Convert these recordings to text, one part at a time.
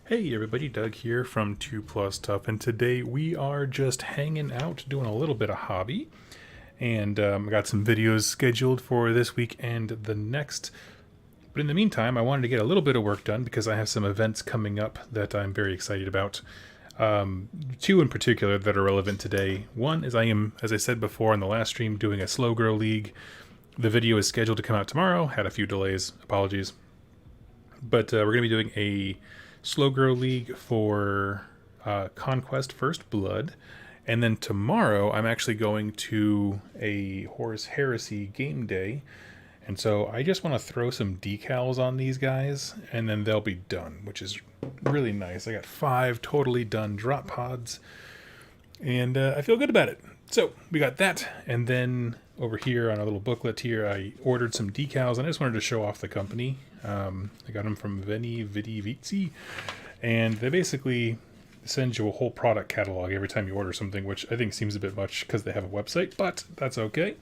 Hey everybody, Doug here from 2 Plus Tough, and today we are just hanging out, doing a little bit of hobby, and I got some videos scheduled for this week and the next. But in the meantime, I wanted to get a little bit of work done because I have some events coming up that I'm very excited about. Two in particular that are relevant today. One is I am, as I said before on the last stream, doing a Slow Grow League. The video is scheduled to come out tomorrow. Had a few delays, apologies. But we're going to be doing a Slow Grow League for Conquest First Blood. And then tomorrow, I'm actually going to a Horus Heresy game day. And so I just want to throw some decals on these guys, and then they'll be done, which is really nice. I got 5 totally done drop pods, and I feel good about it. So we got that, and then over here on a little booklet here, I ordered some decals, and I just wanted to show off the company. I got them from Veni Vidi Vici, and they basically send you a whole product catalog every time you order something, which I think seems a bit much because they have a website, but that's okay.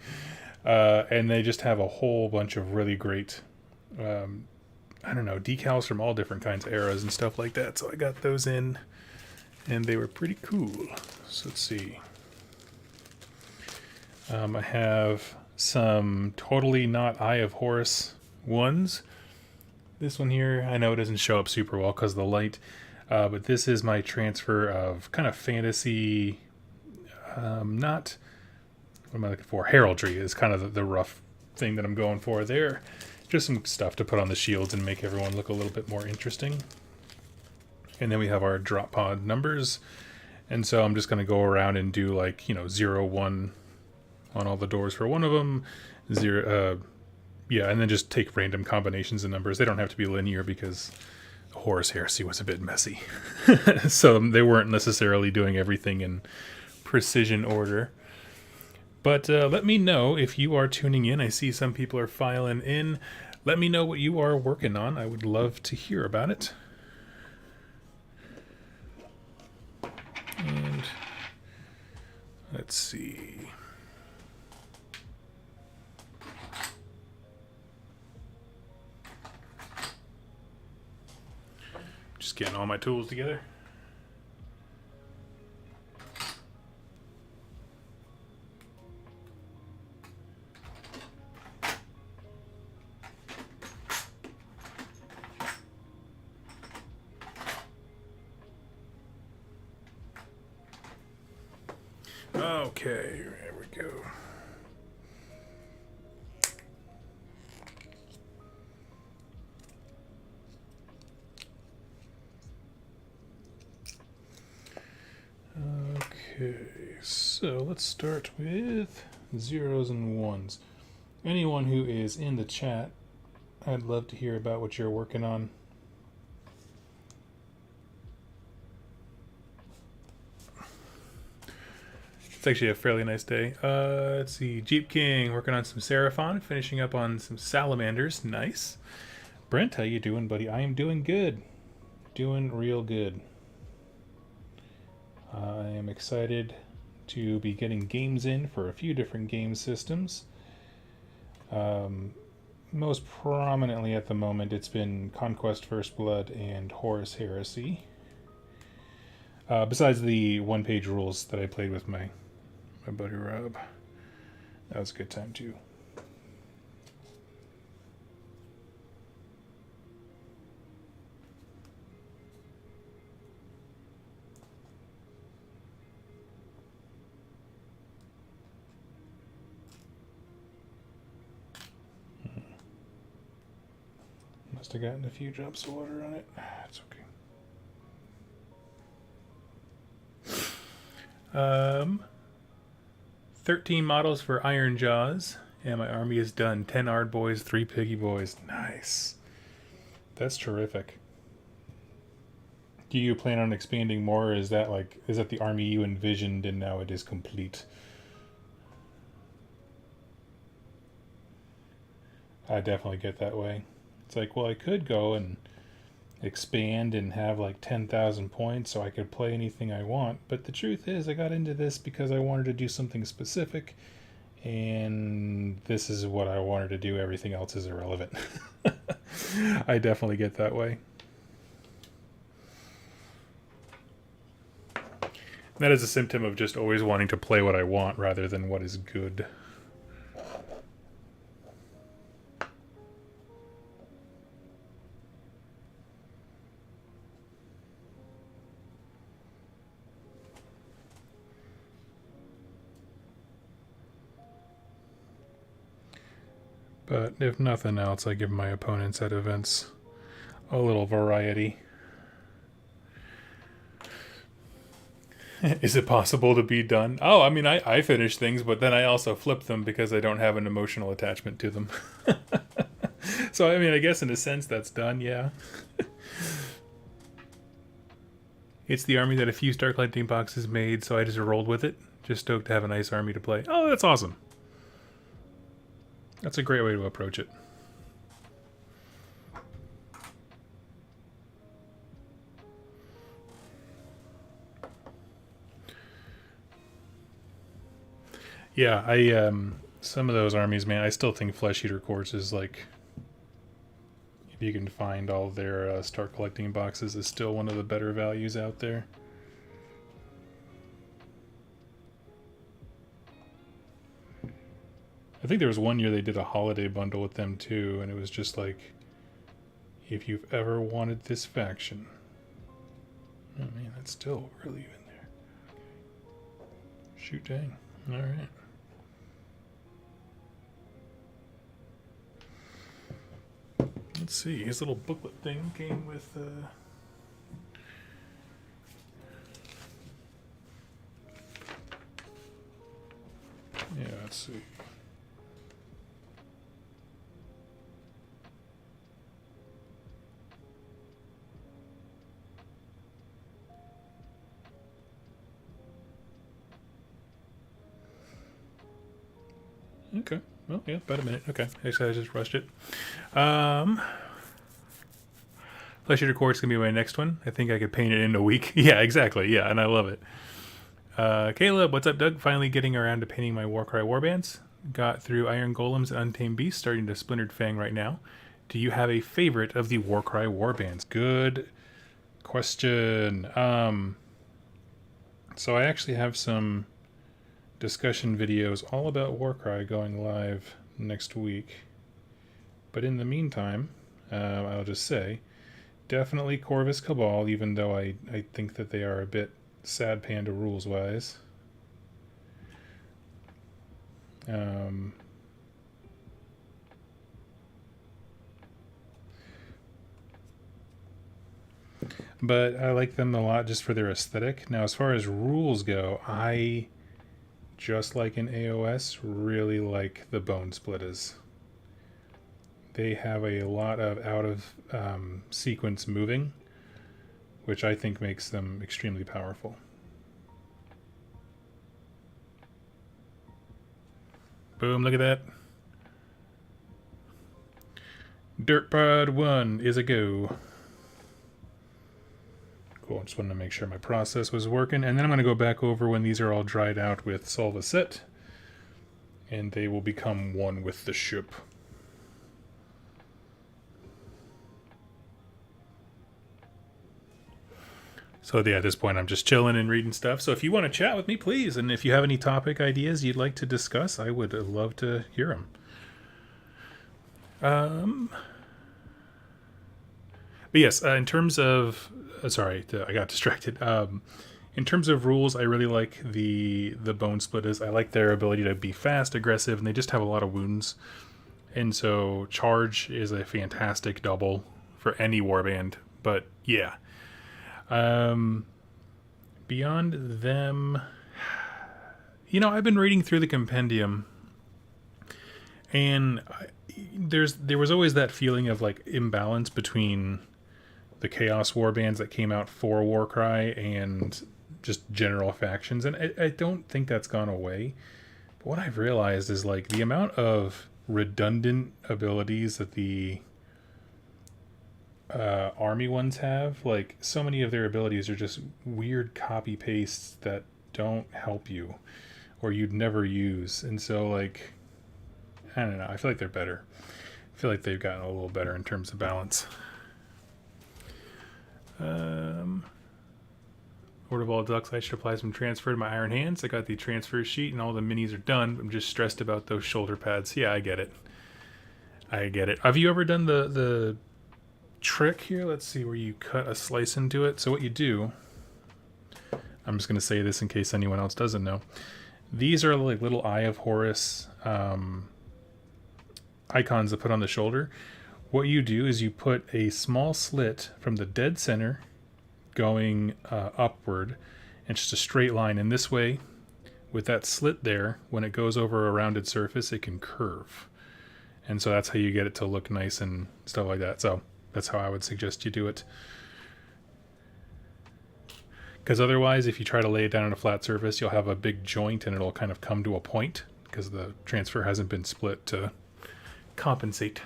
And they just have a whole bunch of really great, decals from all different kinds of eras and stuff like that. So I got those in, and they were pretty cool. So let's see. I have some totally not Eye of Horus ones. This one here, I know it doesn't show up super well because of the light, but this is my transfer of kind of fantasy, not... What am I looking for? Heraldry is kind of the rough thing that I'm going for there. Just some stuff to put on the shields and make everyone look a little bit more interesting. And then we have our drop pod numbers. And so I'm just going to go around and do 0, 1 on all the doors for one of them. 0, and then just take random combinations of numbers. They don't have to be linear because Horus Heresy was a bit messy. So they weren't necessarily doing everything in precision order. But let me know if you are tuning in. I see some people are filing in. Let me know what you are working on. I would love to hear about it. And let's see. Just getting all my tools together. Okay, there we go. Okay, so let's start with 0s and 1s. Anyone who is in the chat, I'd love to hear about what you're working on. It's actually a fairly nice day. Let's see. Jeep King working on some Seraphon, finishing up on some Salamanders. Nice. Brent, how you doing, buddy? I am doing good. Doing real good. I am excited to be getting games in for a few different game systems. Most prominently at the moment, it's been Conquest First Blood and Horus Heresy. Besides the one-page rules that I played with my buddy Rob. That was a good time too. Must have gotten a few drops of water on it. It's okay. 13 models for Iron Jaws, and my army is done. 10 Ard Boys, 3 Piggy Boys. Nice. That's terrific. Do you plan on expanding more, or is that the army you envisioned and now it is complete? I definitely get that way. It's like, well, I could go and expand and have 10,000 points so I could play anything I want, but the truth is I got into this because I wanted to do something specific, and this is what I wanted to do. Everything else is irrelevant. I definitely get that way. That is a symptom of just always wanting to play what I want rather than what is good. But if nothing else, I give my opponents at events a little variety. Is it possible to be done? Oh, I mean, I finish things, but then I also flip them because I don't have an emotional attachment to them. So, I mean, I guess in a sense that's done, yeah. It's the army that a few start collecting boxes made, so I just rolled with it. Just stoked to have a nice army to play. Oh, that's awesome. That's a great way to approach it. Yeah, some of those armies, man, I still think Flesh Eater Courts is like, if you can find all their start collecting boxes, is still one of the better values out there. I think there was one year they did a holiday bundle with them too, and it was just like, if you've ever wanted this faction. Oh man, that's still really in there. Shoot, dang. Alright. Let's see, his little booklet thing came with yeah, let's see. Okay. Well, yeah, about a minute. Okay. Actually, I just rushed it. Flesh Eater Quartz going to be my next one. I think I could paint it in a week. Yeah, exactly. Yeah, and I love it. Caleb, what's up, Doug? Finally getting around to painting my Warcry warbands. Got through Iron Golems and Untamed Beasts, starting to Splintered Fang right now. Do you have a favorite of the Warcry warbands? Good question. So I actually have some discussion videos all about Warcry going live next week. But in the meantime, I'll just say, definitely Corvus Cabal, even though I think that they are a bit sad panda rules-wise. But I like them a lot just for their aesthetic. Now, as far as rules go, I, just like in AOS, really like the Bone Splitters. They have a lot of out-of-sequence moving, which I think makes them extremely powerful. Boom, look at that. Dirt Pod 1 is a go. Cool, just wanted to make sure my process was working. And then I'm going to go back over when these are all dried out with Solvacet, and they will become one with the ship. So yeah, at this point I'm just chilling and reading stuff. So if you want to chat with me, please. And if you have any topic ideas you'd like to discuss, I would love to hear them. But yes, in terms of... sorry, I got distracted. In terms of rules, I really like the Bone Splitters. I like their ability to be fast, aggressive, and they just have a lot of wounds. And so Charge is a fantastic double for any warband. But yeah. Beyond them, you know, I've been reading through the compendium, and there was always that feeling of like imbalance between the Chaos warbands that came out for Warcry and just general factions, and I don't think that's gone away. But what I've realized is like the amount of redundant abilities that the army ones have, like so many of their abilities are just weird copy pastes that don't help you or you'd never use. And so like, I don't know, I feel like they're better. I feel like they've gotten a little better in terms of balance. Lord of all Ducks, I should apply some transfer to my iron hands. I got the transfer sheet and all the minis are done. I'm just stressed about those shoulder pads. Yeah, I get it. I get it. Have you ever done the trick here? Let's see, where you cut a slice into it. So what you do, I'm just going to say this in case anyone else doesn't know. These are like little Eye of Horus icons to put on the shoulder. What you do is you put a small slit from the dead center going upward, and just a straight line. And this way, with that slit there, when it goes over a rounded surface, it can curve. And so that's how you get it to look nice and stuff like that. So that's how I would suggest you do it. Because otherwise, if you try to lay it down on a flat surface, you'll have a big joint and it'll kind of come to a point because the transfer hasn't been split to compensate.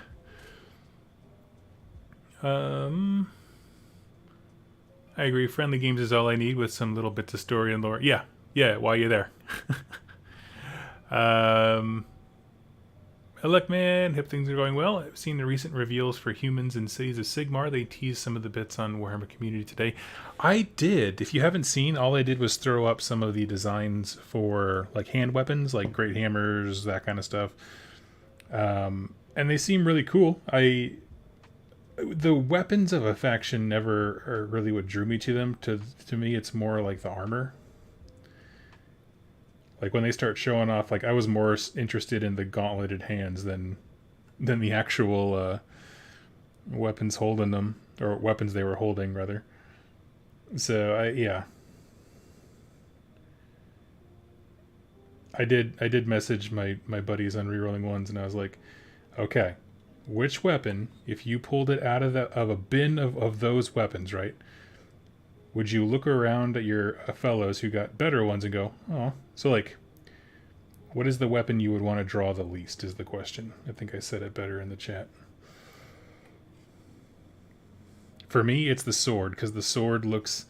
I agree. Friendly games is all I need with some little bits of story and lore. Yeah, while you're there. Look, man, hope things are going well. I've seen the recent reveals for humans in Cities of Sigmar. They teased some of the bits on Warhammer Community today. I did. If you haven't seen, all I did was throw up some of the designs for like hand weapons, like great hammers, that kind of stuff. And they seem really cool. The weapons of a faction never are really what drew me to them. To me, it's more like the armor. Like when they start showing off, like I was more interested in the gauntleted hands than the actual weapons holding them, or weapons they were holding rather. So I did message my buddies on Rerolling Ones, and I was like, okay, which weapon, if you pulled it out of a bin of those weapons, right, would you look around at your fellows who got better ones and go, oh, so like, what is the weapon you would want to draw the least is the question. I think I said it better in the chat. For me, it's the sword, because the sword looks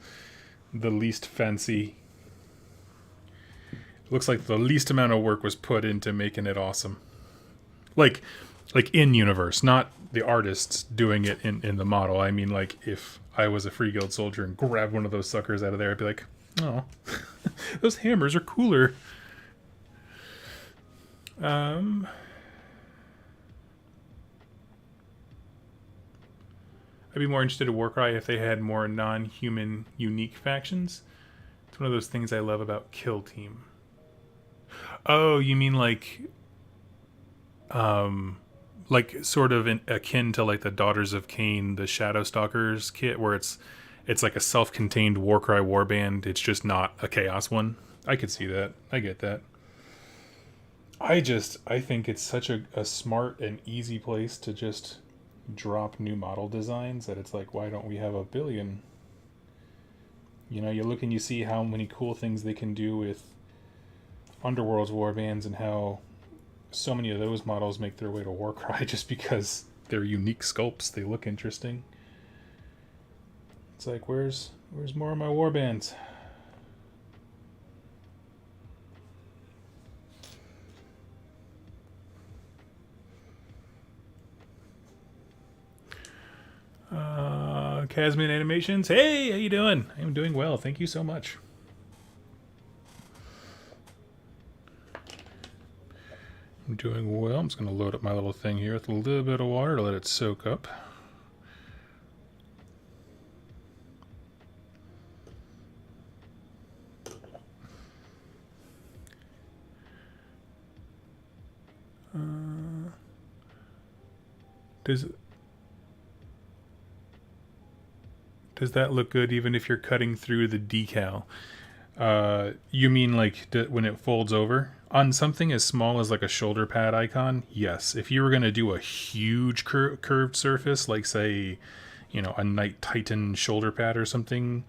the least fancy. It looks like the least amount of work was put into making it awesome. Like in universe, not the artists doing it in the model. I mean, like if I was a Free Guild soldier and grabbed one of those suckers out of there, I'd be like, oh, those hammers are cooler. I'd be more interested in Warcry if they had more non-human unique factions. It's one of those things I love about Kill Team. Oh, you mean like sort of akin to like the Daughters of Cain, the Shadowstalkers kit, where it's like a self-contained Warcry warband. It's just not a Chaos one. I could see that. I get that. I think it's such a smart and easy place to just drop new model designs that it's like, why don't we have a billion? You know, you look and you see how many cool things they can do with Underworld's warbands and how so many of those models make their way to Warcry just because they're unique sculpts. They look interesting. It's like, where's more of my warbands? Casman Animations. Hey, how you doing? I'm doing well. Thank you so much. I'm doing well. I'm just going to load up my little thing here with a little bit of water to let it soak up. Does that look good even if you're cutting through the decal? You mean like when it folds over? On something as small as like a shoulder pad icon, yes. If you were going to do a huge curved surface, like say, you know, a Knight Titan shoulder pad or something,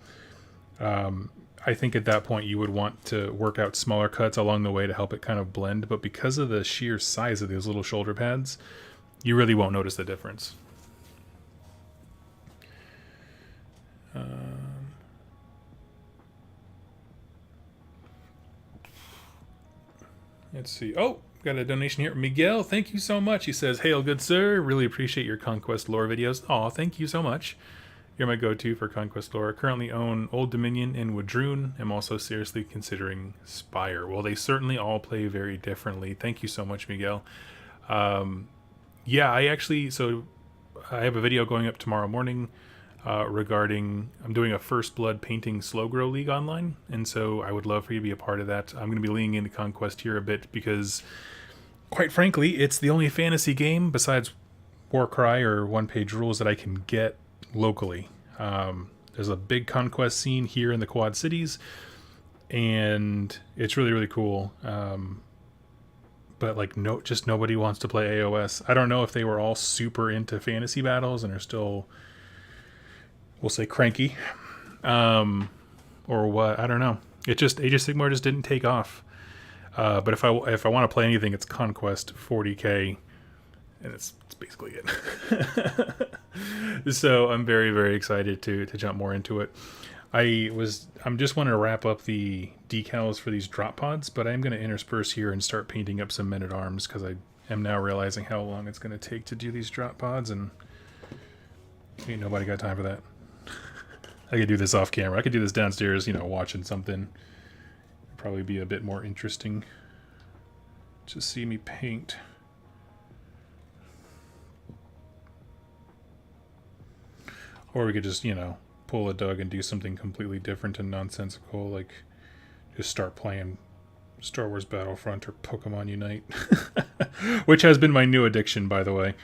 I think at that point you would want to work out smaller cuts along the way to help it kind of blend. But because of the sheer size of those little shoulder pads, you really won't notice the difference. Let's see. Oh, got a donation here. Miguel, thank you so much. He says, "Hail, good sir. Really appreciate your Conquest lore videos." Aw, thank you so much. You're my go-to for Conquest lore. Currently own Old Dominion and Wadroon. I'm also seriously considering Spire. Well, they certainly all play very differently. Thank you so much, Miguel. Yeah, so I have a video going up tomorrow morning regarding, I'm doing a First Blood Painting Slow Grow League online, and so I would love for you to be a part of that. I'm going to be leaning into Conquest here a bit because, quite frankly, it's the only fantasy game besides Warcry or one-page rules that I can get locally. There's a big Conquest scene here in the Quad Cities, and it's really, really cool. But like, just nobody wants to play AOS. I don't know if they were all super into fantasy battles and are still, we'll say, cranky, or what. I don't know. Age of Sigmar just didn't take off. But if I want to play anything, it's Conquest 40k, and it's basically it. So I'm very, very excited to jump more into it. I'm just want to wrap up the decals for these drop pods, but I'm going to intersperse here and start painting up some men-at-arms because I am now realizing how long it's going to take to do these drop pods, and ain't nobody got time for that. I could do this off camera. I could do this downstairs, watching something. It'd probably be a bit more interesting to see me paint. Or we could just, pull a Doug and do something completely different and nonsensical, like just start playing Star Wars Battlefront or Pokemon Unite. Which has been my new addiction, by the way.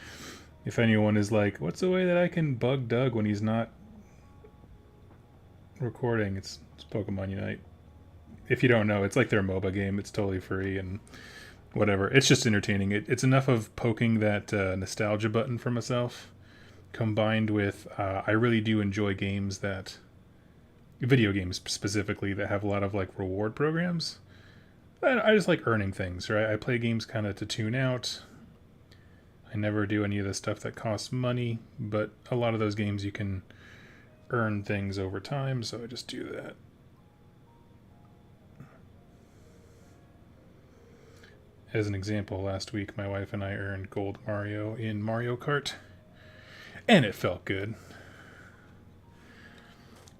If anyone is like, what's the way that I can bug Doug when he's not recording? It's Pokemon Unite. If you don't know, it's like their MOBA game. It's totally free and whatever. It's just entertaining. It's enough of poking that nostalgia button for myself, combined with I really do enjoy video games specifically, that have a lot of like reward programs. I just like earning things, right? I play games kind of to tune out. I never do any of the stuff that costs money, but a lot of those games you can earn things over time, so I just do that. As an example, last week my wife and I earned Gold Mario in Mario Kart, and it felt good.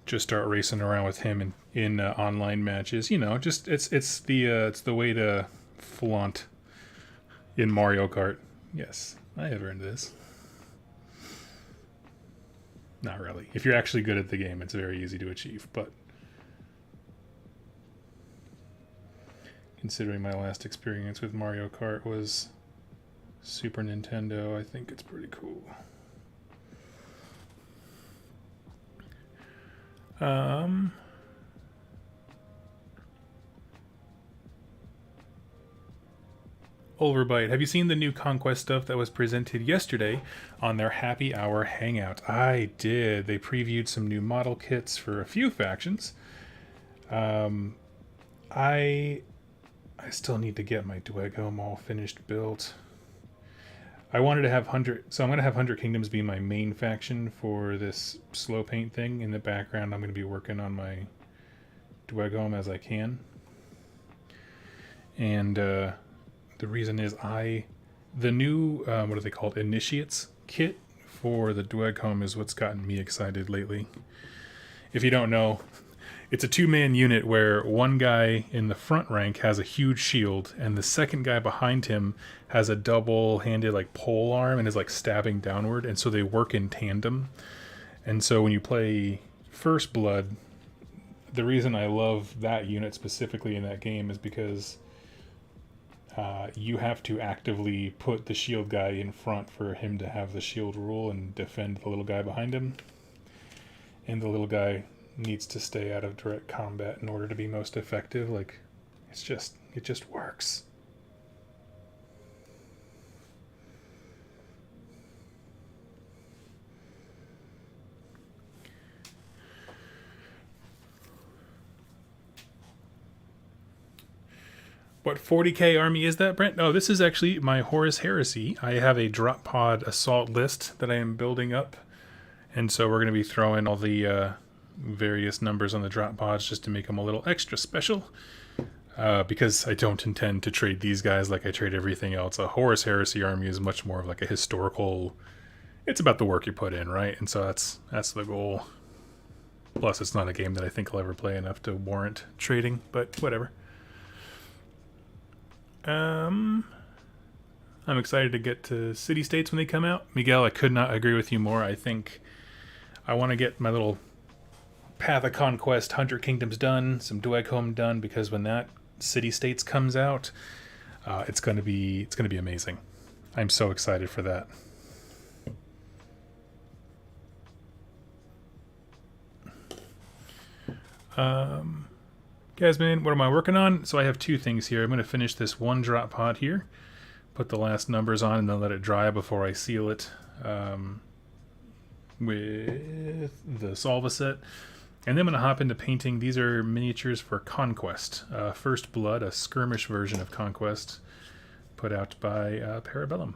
Just start racing around with him in online matches. Just it's the way to flaunt in Mario Kart. Yes, I have earned this. Not really. If you're actually good at the game, it's very easy to achieve. But considering my last experience with Mario Kart was Super Nintendo, I think it's pretty cool. Overbite, have you seen the new Conquest stuff that was presented yesterday on their happy hour hangout? I did. They previewed some new model kits for a few factions. I still need to get my Dwegome all finished built. I wanted to have 100, so I'm going to have 100 Kingdoms be my main faction for this slow paint thing. In the background, I'm going to be working on my Dwegome as I can. And the reason is the new, what are they called, Initiates kit for the Dwegome is what's gotten me excited lately. If you don't know, it's a two-man unit where one guy in the front rank has a huge shield, and the second guy behind him has a double-handed like pole arm and is like stabbing downward, and so they work in tandem. And so when you play First Blood, the reason I love that unit specifically in that game is because you have to actively put the shield guy in front for him to have the shield rule and defend the little guy behind him. And the little guy needs to stay out of direct combat in order to be most effective. Like, it just works. What 40k army is that, Brent? No, this is actually my Horus Heresy. I have a drop pod assault list that I am building up, and so we're going to be throwing all the various numbers on the drop pods just to make them a little extra special, because I don't intend to trade these guys like I trade everything else. A Horus Heresy army is much more of like a historical it's about the work you put in, right? And so that's the goal. Plus, it's not a game that I think I'll ever play enough to warrant trading, but whatever. I'm excited to get to City States when they come out. Miguel, I could not agree with you more. I think I want to get my little Path of Conquest 100 Kingdoms done, some Dweghome done, because when that City States comes out, it's gonna be amazing. I'm so excited for that. Gasman, what am I working on? So I have two things here. I'm going to finish this one drop pod here, put the last numbers on, and then let it dry before I seal it with the Salva set. And then I'm going to hop into painting. These are miniatures for Conquest. First Blood, a skirmish version of Conquest, put out by Parabellum.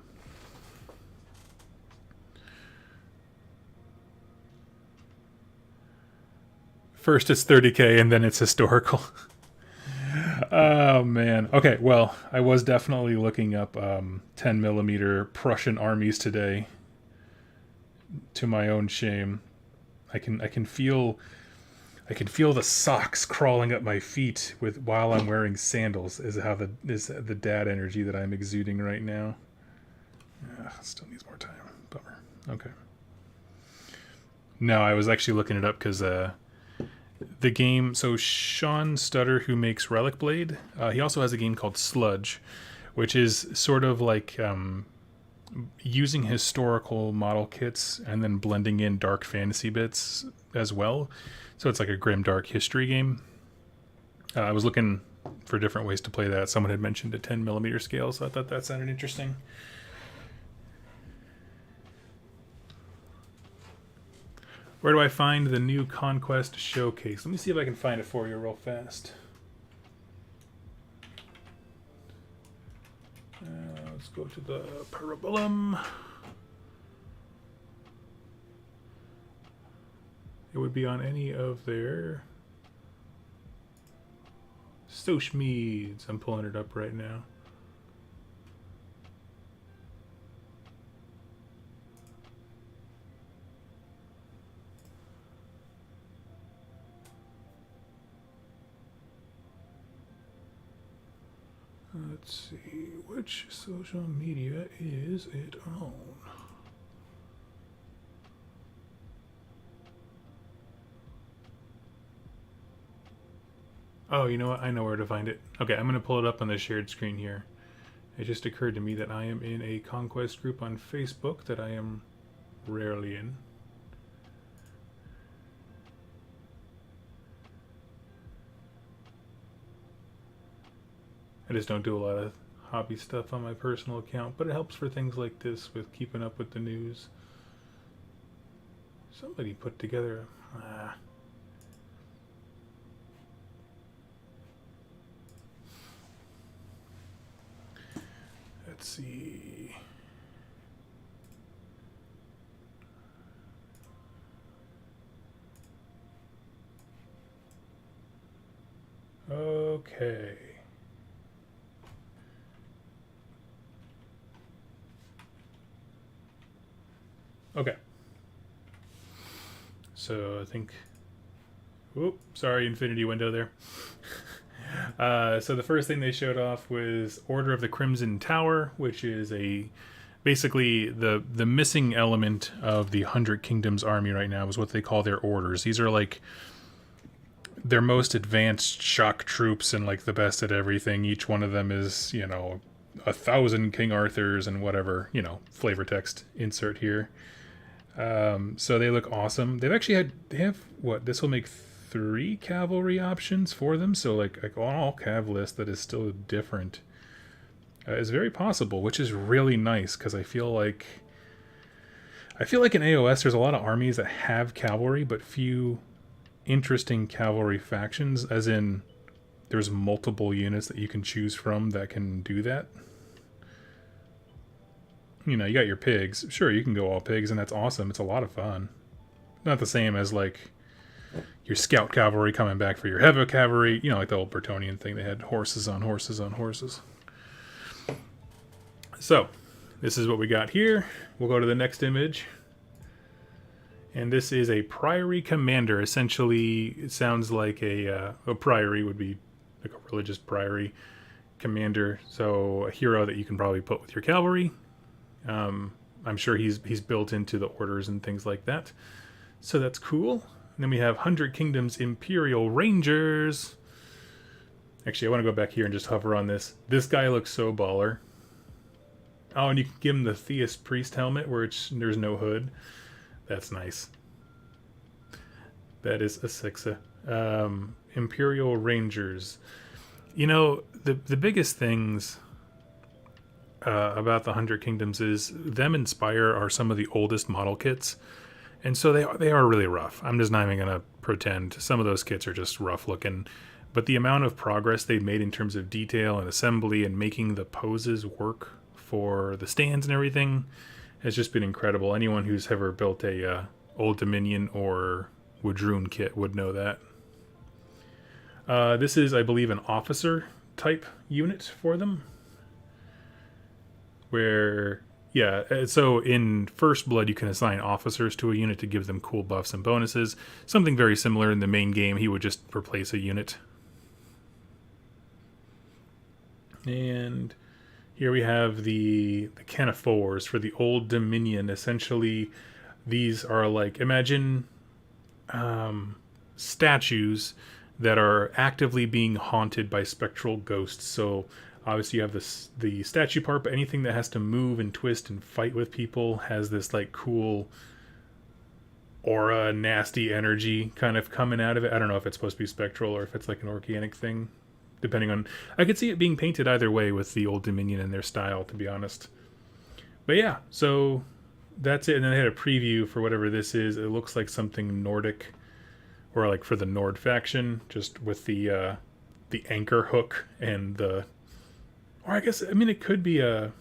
First it's 30k and then it's historical. Oh man. Okay, well, I was definitely looking up 10mm Prussian armies today. To my own shame. I can feel the socks crawling up my feet while I'm wearing sandals is the dad energy that I'm exuding right now. Still needs more time. Bummer. Okay. No, I was actually looking it up because the game, so Sean Stutter, who makes Relic Blade, he also has a game called Sludge, which is sort of like using historical model kits and then blending in dark fantasy bits as well. So it's like a grim dark history game. I was looking for different ways to play that. Someone had mentioned a 10mm scale, so I thought that sounded interesting. Where do I find the new Conquest showcase? Let me see if I can find it for you real fast. Let's go to the Parabellum. It would be on any of their social medias. I'm pulling it up right now. Let's see, which social media is it on? Oh, you know what? I know where to find it. Okay, I'm going to pull it up on the shared screen here. It just occurred to me that I am in a Conquest group on Facebook that I am rarely in. I just don't do a lot of hobby stuff on my personal account, but it helps for things like this with keeping up with the news. Somebody put together let's see. Okay. Okay. So I think, whoop, sorry, infinity window there. So the first thing they showed off was Order of the Crimson Tower, which is basically the missing element of the 100 Kingdoms army right now is what they call their orders. These are like their most advanced shock troops and like the best at everything. Each one of them is, 1,000 King Arthurs and whatever, flavor text insert here. So they look awesome. They have what? This will make 3 cavalry options for them. So like on all cav list that is still different is very possible, which is really nice because I feel like in AOS there's a lot of armies that have cavalry but few interesting cavalry factions, as in there's multiple units that you can choose from that can do that. You got your pigs. Sure, you can go all pigs, and that's awesome. It's a lot of fun. Not the same as, like, your scout cavalry coming back for your heavy cavalry. Like the old Bretonian thing. They had horses on horses on horses. So, this is what we got here. We'll go to the next image. And this is a priory commander. Essentially, it sounds like a priory would be like a religious priory commander. So a hero that you can probably put with your cavalry. I'm sure he's built into the orders and things like that. So that's cool. And then we have 100 Kingdoms Imperial Rangers. Actually, I want to go back here and just hover on this. This guy looks so baller. Oh, and you can give him the Theist Priest helmet where there's no hood. That's nice. That is a sixa. Imperial Rangers. You know, the biggest things about the 100 Kingdoms is them and Spire are some of the oldest model kits. And so they are really rough. I'm just not even going to pretend. Some of those kits are just rough looking. But the amount of progress they've made in terms of detail and assembly and making the poses work for the stands and everything has just been incredible. Anyone who's ever built a Old Dominion or Wadroon kit would know that. This is, I believe, an officer type unit for them. Where, yeah, so in First Blood you can assign officers to a unit to give them cool buffs and bonuses. Something very similar in the main game. He would just replace a unit. And here we have the Canaphores for the Old Dominion. Essentially, these are like, imagine statues that are actively being haunted by spectral ghosts. So obviously you have the statue part, but anything that has to move and twist and fight with people has this like cool aura, nasty energy kind of coming out of it. I don't know if it's supposed to be spectral or if it's like an organic thing. Depending on, I could see it being painted either way with the Old Dominion and their style, to be honest. But yeah, so that's it. And then I had a preview for whatever this is. It looks like something Nordic, or like for the Nord faction, just with the anchor hook and the, or I guess, I mean, it could be a,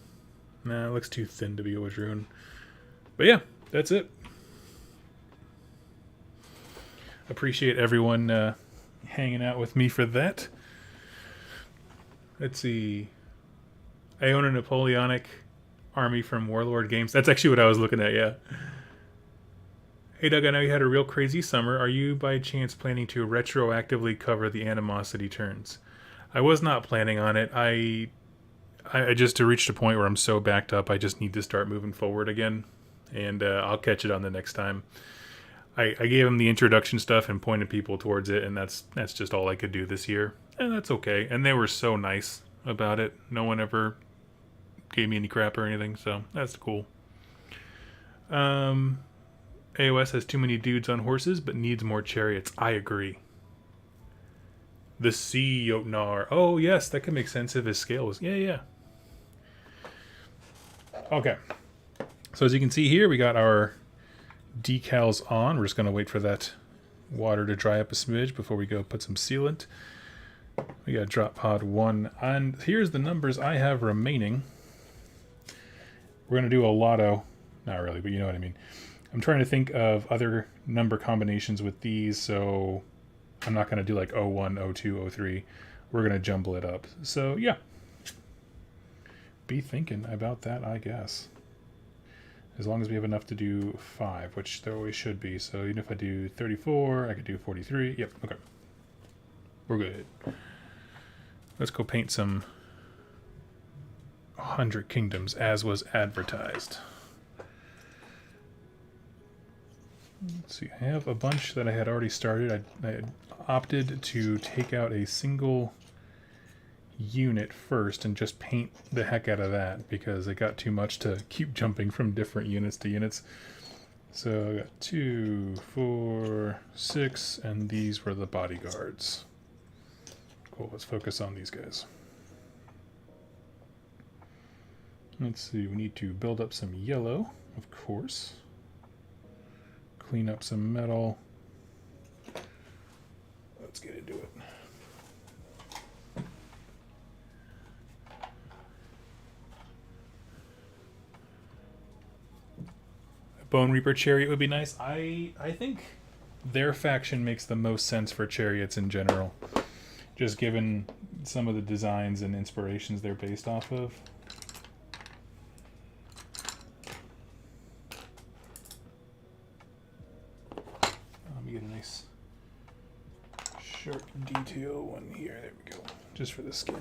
nah, it looks too thin to be a Wadroon. But yeah, that's it. Appreciate everyone hanging out with me for that. Let's see. I own a Napoleonic army from Warlord Games. That's actually what I was looking at, yeah. Hey Doug, I know you had a real crazy summer. Are you by chance planning to retroactively cover the Animosity turns? I was not planning on it. I just reached a point where I'm so backed up, I just need to start moving forward again. And I'll catch it on the next time. I gave him the introduction stuff and pointed people towards it, and that's just all I could do this year. And that's okay. And they were so nice about it. No one ever gave me any crap or anything, so that's cool. AOS has too many dudes on horses, but needs more chariots. I agree. The Sea Jotnar. Oh, yes, that could make sense if his scale was... Yeah. Okay. So as you can see here, we got our decals on. We're just going to wait for that water to dry up a smidge before we go put some sealant. We got drop pod 1. And here's the numbers I have remaining. We're going to do a lotto. Not really, but you know what I mean. I'm trying to think of other number combinations with these, so I'm not going to do like 01, 02, 03. We're going to jumble it up. So, yeah. Be thinking about that, I guess. As long as we have enough to do 5, which there always should be. So even if I do 34, I could do 43. Yep, okay. We're good. Let's go paint some 100 Kingdoms as was advertised. Let's see, I have a bunch that I had already started. I had opted to take out a single unit first and just paint the heck out of that because it got too much to keep jumping from different units to units. So I got 2, 4, 6, and these were the bodyguards. Cool, let's focus on these guys. Let's see, we need to build up some yellow, of course. Clean up some metal. Let's get into it. A Bone Reaper chariot would be nice. I think their faction makes the most sense for chariots in general. Just given some of the designs and inspirations they're based off of. nice sharp detail one here. There we go. Just for the skin.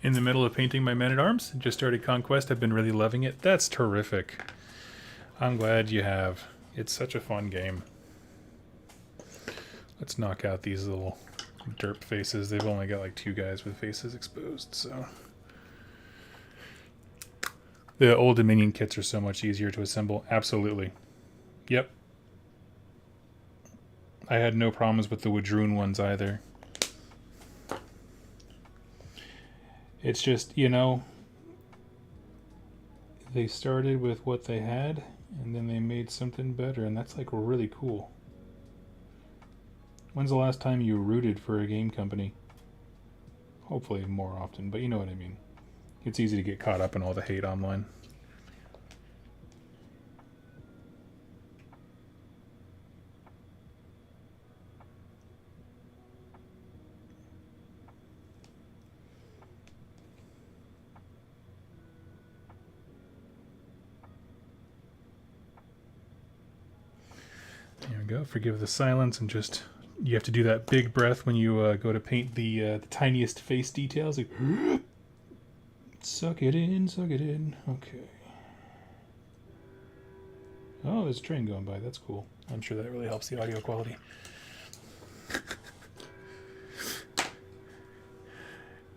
In the middle of painting my Man-at-Arms. Just started Conquest. I've been really loving it. That's terrific. I'm glad you have. It's such a fun game. Let's knock out these little derp faces. They've only got like 2 guys with faces exposed, so... The old Dominion kits are so much easier to assemble. Absolutely. Yep. I had no problems with the Wadroon ones either. It's just, you know, they started with what they had, and then they made something better, and that's like really cool. When's the last time you rooted for a game company? Hopefully more often, but you know what I mean. It's easy to get caught up in all the hate online. There we go. Forgive the silence, and just you have to do that big breath when you go to paint the tiniest face details. Like, suck it in, suck it in. Okay. Oh, there's a train going by. That's cool. I'm sure that really helps the audio quality.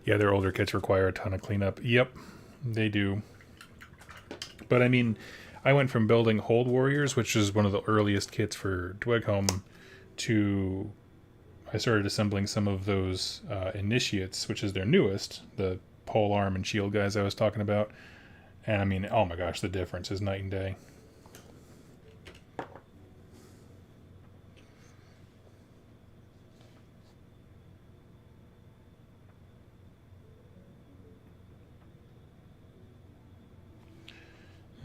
Yeah, their older kits require a ton of cleanup. Yep, they do. But I mean, I went from building Hold Warriors, which is one of the earliest kits for Dweghome, to I started assembling some of those Initiates, which is their newest, the pole arm and shield guys I was talking about. And I mean, oh my gosh, the difference is night and day.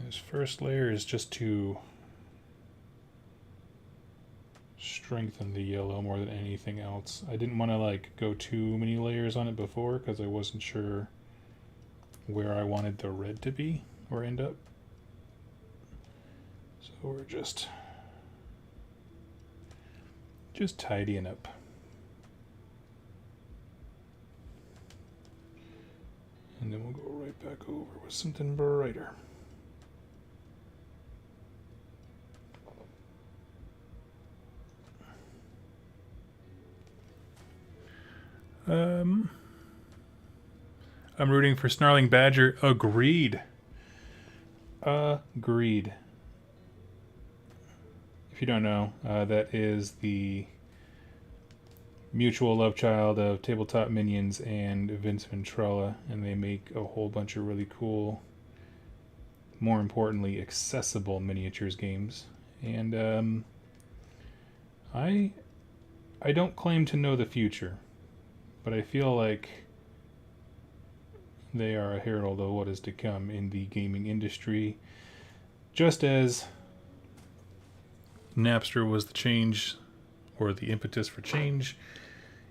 This first layer is just to strengthen the yellow more than anything else. I didn't want to like go too many layers on it before because I wasn't sure where I wanted the red to be or end up. So we're just tidying up. And then we'll go right back over with something brighter. I'm rooting for Snarling Badger. Agreed. Agreed. If you don't know, that is the mutual love child of Tabletop Minions and Vince Ventrella, and they make a whole bunch of really cool, more importantly, accessible miniatures games. And I don't claim to know the future, but I feel like they are a herald of what is to come in the gaming industry, just as Napster was the change, or the impetus for change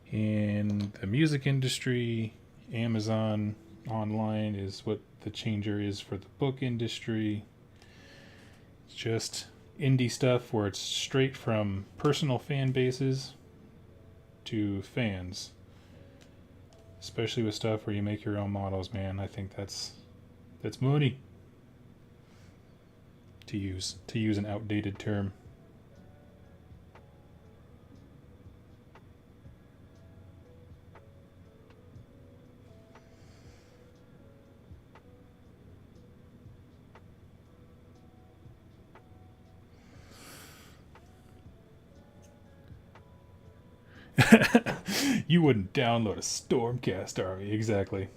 in the music industry. Amazon online is what the changer is for the book industry. It's just indie stuff where it's straight from personal fan bases to fans. Especially with stuff where you make your own models, man. I think that's money. To use an outdated term. You wouldn't download a Stormcast army, exactly.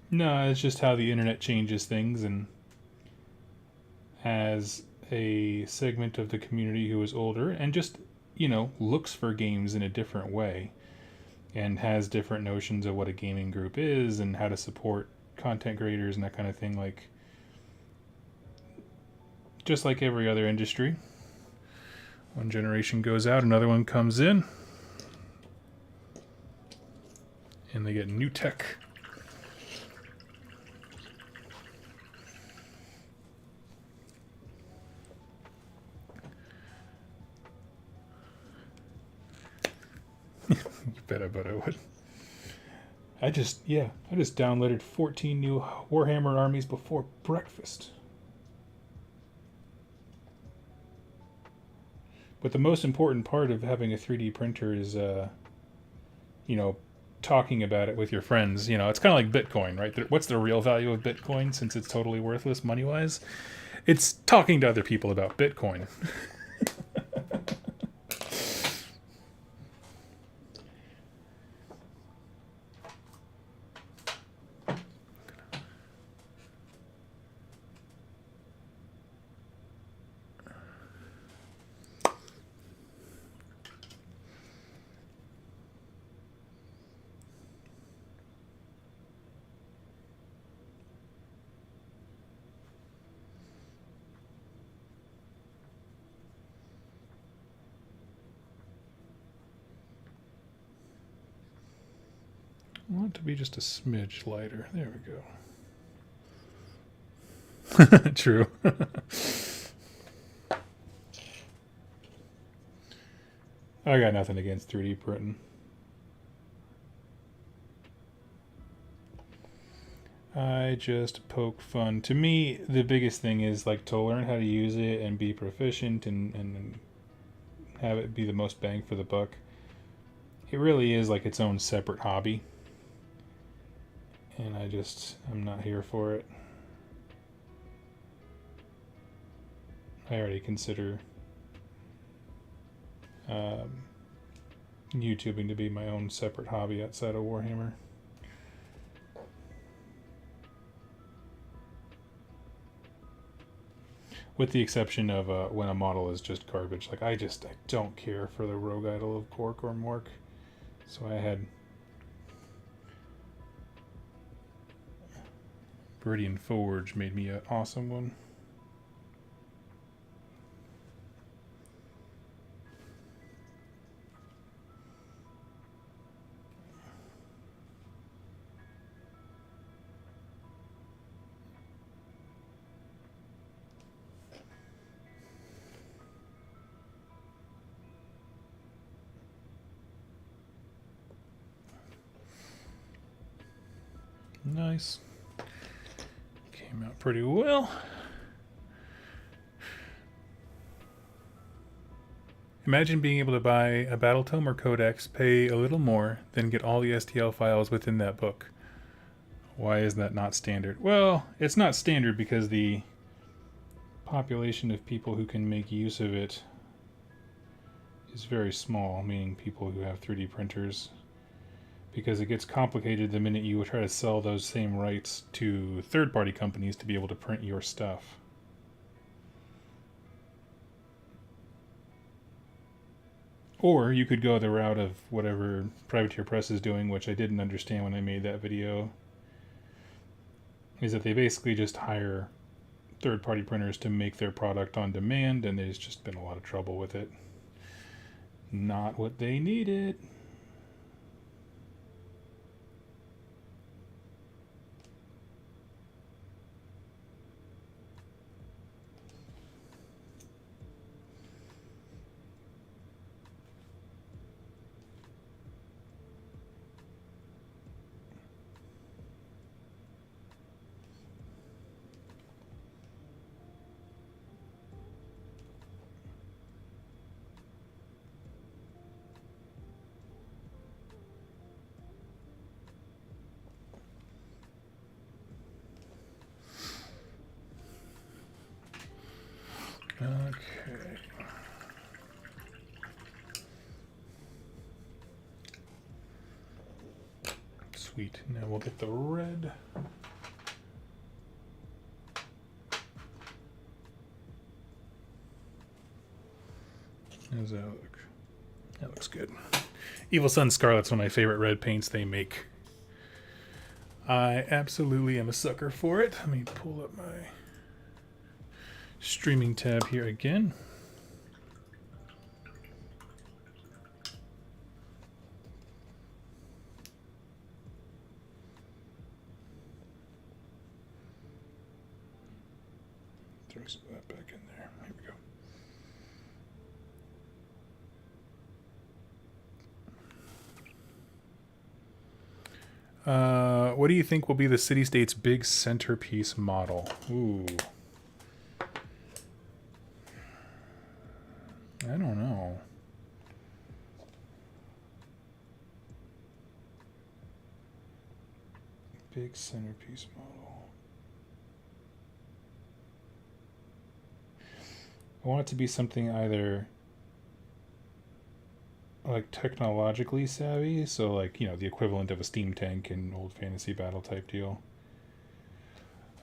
No, it's just how the internet changes things, and as a segment of the community who is older and just, you know, looks for games in a different way and has different notions of what a gaming group is and how to support content creators and that kind of thing, like just like every other industry. One generation goes out, another one comes in, and they get new tech. You bet I would. I just downloaded 14 new Warhammer armies before breakfast. But the most important part of having a 3D printer is, talking about it with your friends. It's kind of like Bitcoin, right? What's the real value of Bitcoin since it's totally worthless money-wise? It's talking to other people about Bitcoin. I want it to be just a smidge lighter. There we go. True. I got nothing against 3D printing. I just poke fun. To me, the biggest thing is like to learn how to use it and be proficient and have it be the most bang for the buck. It really is like its own separate hobby. And I'm not here for it. I already consider YouTubing to be my own separate hobby outside of Warhammer. With the exception of when a model is just garbage. Like, I don't care for the Rogue Idol of Cork or Mork. So I had Viridian Forge made me an awesome one. Nice. Came out pretty well. Imagine being able to buy a Battle Tome or Codex, pay a little more, then get all the STL files within that book. Why is that not standard? Well, it's not standard because the population of people who can make use of it is very small, meaning people who have 3D printers. Because it gets complicated the minute you try to sell those same rights to third-party companies to be able to print your stuff. Or you could go the route of whatever Privateer Press is doing, which I didn't understand when I made that video, is that they basically just hire third-party printers to make their product on demand, and there's just been a lot of trouble with it. Not what they needed. Okay. Sweet. Now we'll get the red. How does that look? That looks good. Evil Sun Scarlet's one of my favorite red paints they make. I absolutely am a sucker for it. Let me pull up my streaming tab here again. Throw some of that back in there. Here we go. What do you think will be the city-state's big centerpiece model? Ooh. I don't know. Big centerpiece model. I want it to be something either like technologically savvy, so like, you know, the equivalent of a steam tank in old fantasy battle type deal.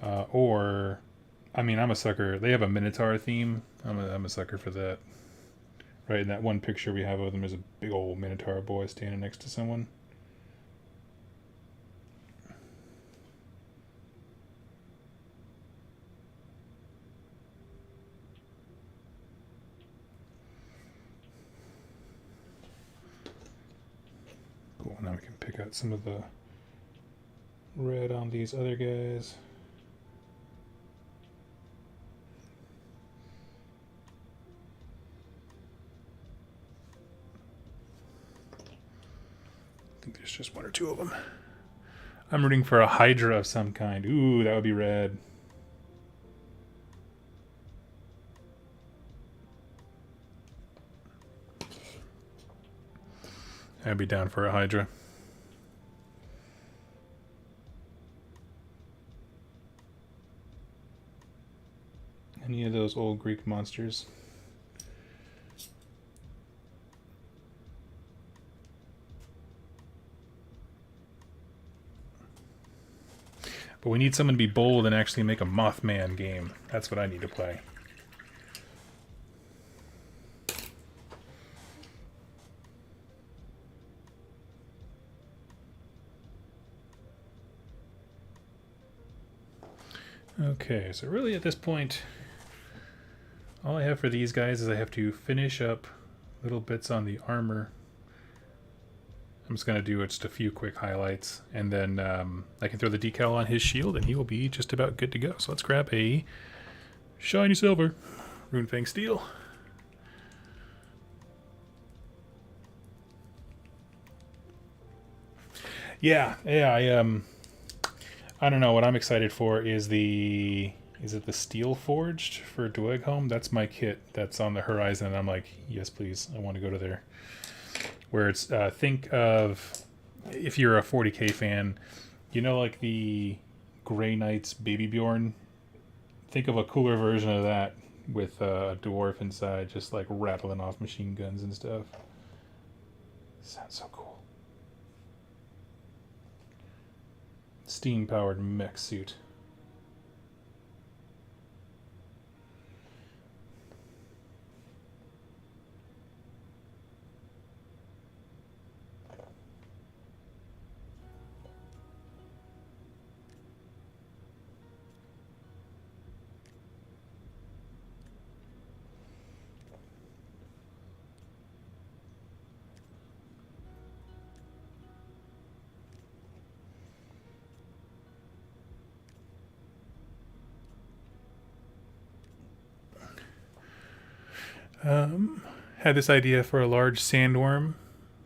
Or, I mean, I'm a sucker. They have a Minotaur theme. I'm a sucker for that. Right in that one picture we have of them, there's a big old Minotaur boy standing next to someone. Cool, now we can pick out some of the red on these other guys. I think there's just one or two of them. I'm rooting for a Hydra of some kind. Ooh, that would be rad. I'd be down for a Hydra. Any of those old Greek monsters. But we need someone to be bold and actually make a Mothman game. That's what I need to play. Okay, so really at this point, all I have for these guys is I have to finish up little bits on the armor. I'm just going to do just a few quick highlights, and then I can throw the decal on his shield, and he will be just about good to go. So let's grab a shiny silver Runefang Steel. Yeah, I don't know. What I'm excited for is is it the Steel Forged for Dweghome? That's my kit that's on the horizon, and I'm like, yes, please, I want to go to there. Where it's, think of, if you're a 40k fan, you know, like the Grey Knight's Baby Bjorn? Think of a cooler version of that with a dwarf inside, just like rattling off machine guns and stuff. Sounds so cool. Steam-powered mech suit. Had this idea for a large sandworm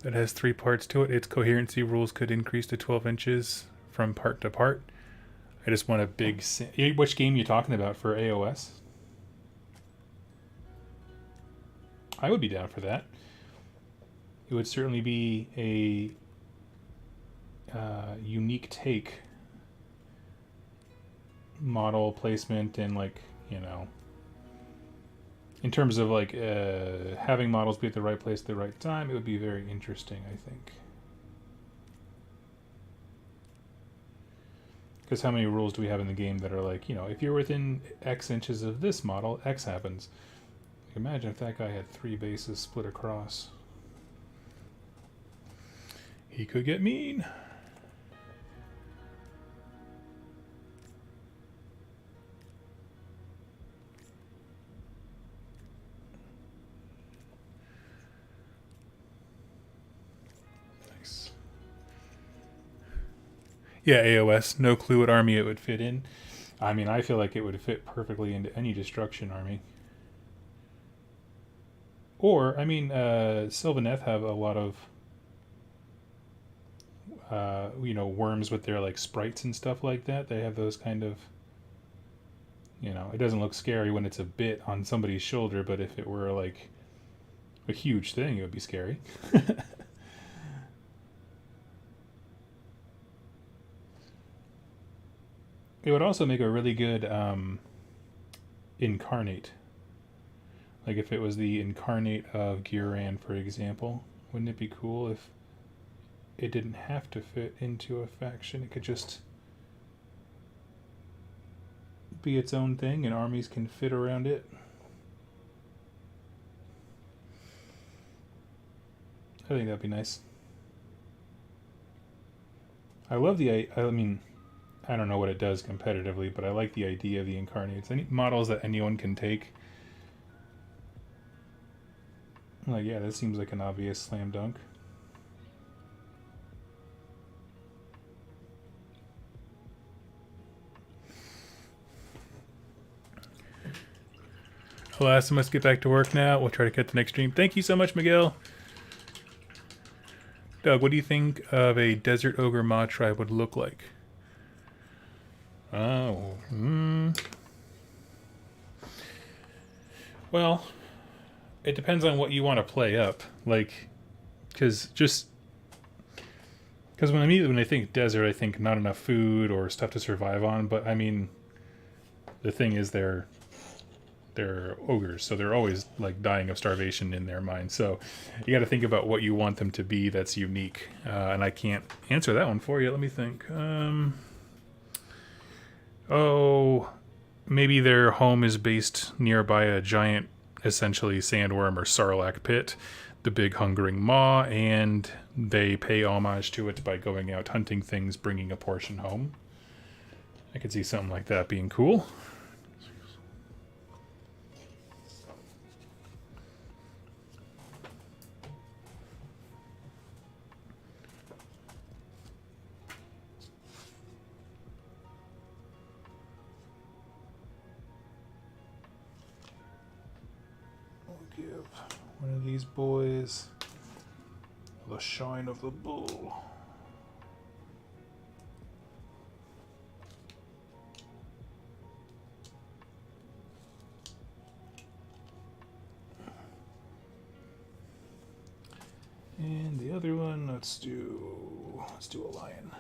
that has 3 parts to it. Its coherency rules could increase to 12 inches from part to part. I just want a big... Which game are you talking about for AOS? I would be down for that. It would certainly be a unique take. Model placement and, like, you know... In terms of like having models be at the right place at the right time, it would be very interesting, I think. Because how many rules do we have in the game that are like, you know, if you're within X inches of this model, X happens. Imagine if that guy had 3 bases split across. He could get mean. Yeah, AOS. No clue what army it would fit in. I mean, I feel like it would fit perfectly into any destruction army. Or, I mean, Sylvaneth have a lot of, worms with their, like, sprites and stuff like that. They have those kind of, it doesn't look scary when it's a bit on somebody's shoulder, but if it were, like, a huge thing, it would be scary. It would also make a really good incarnate. Like if it was the incarnate of Ghiran, for example. Wouldn't it be cool if it didn't have to fit into a faction? It could just be its own thing and armies can fit around it. I think that'd be nice. I love I don't know what it does competitively, but I like the idea of the incarnates. Any models that anyone can take. Like, yeah, that seems like an obvious slam dunk. Alas, I must get back to work now. We'll try to catch the next stream. Thank you so much, Miguel. Doug, what do you think of a Desert Ogre mod tribe would look like? Oh, Well, it depends on what you want to play up. Like, because when I think desert, I think not enough food or stuff to survive on. But I mean, the thing is, they're ogres, so they're always like dying of starvation in their mind. So you got to think about what you want them to be that's unique. And I can't answer that one for you. Let me think. Maybe their home is based nearby a giant, essentially sandworm or sarlacc pit, the big hungering maw, and they pay homage to it by going out hunting things, bringing a portion home. I could see something like that being cool. Give one of these boys the shine of the bull. And the other one, let's do a lion.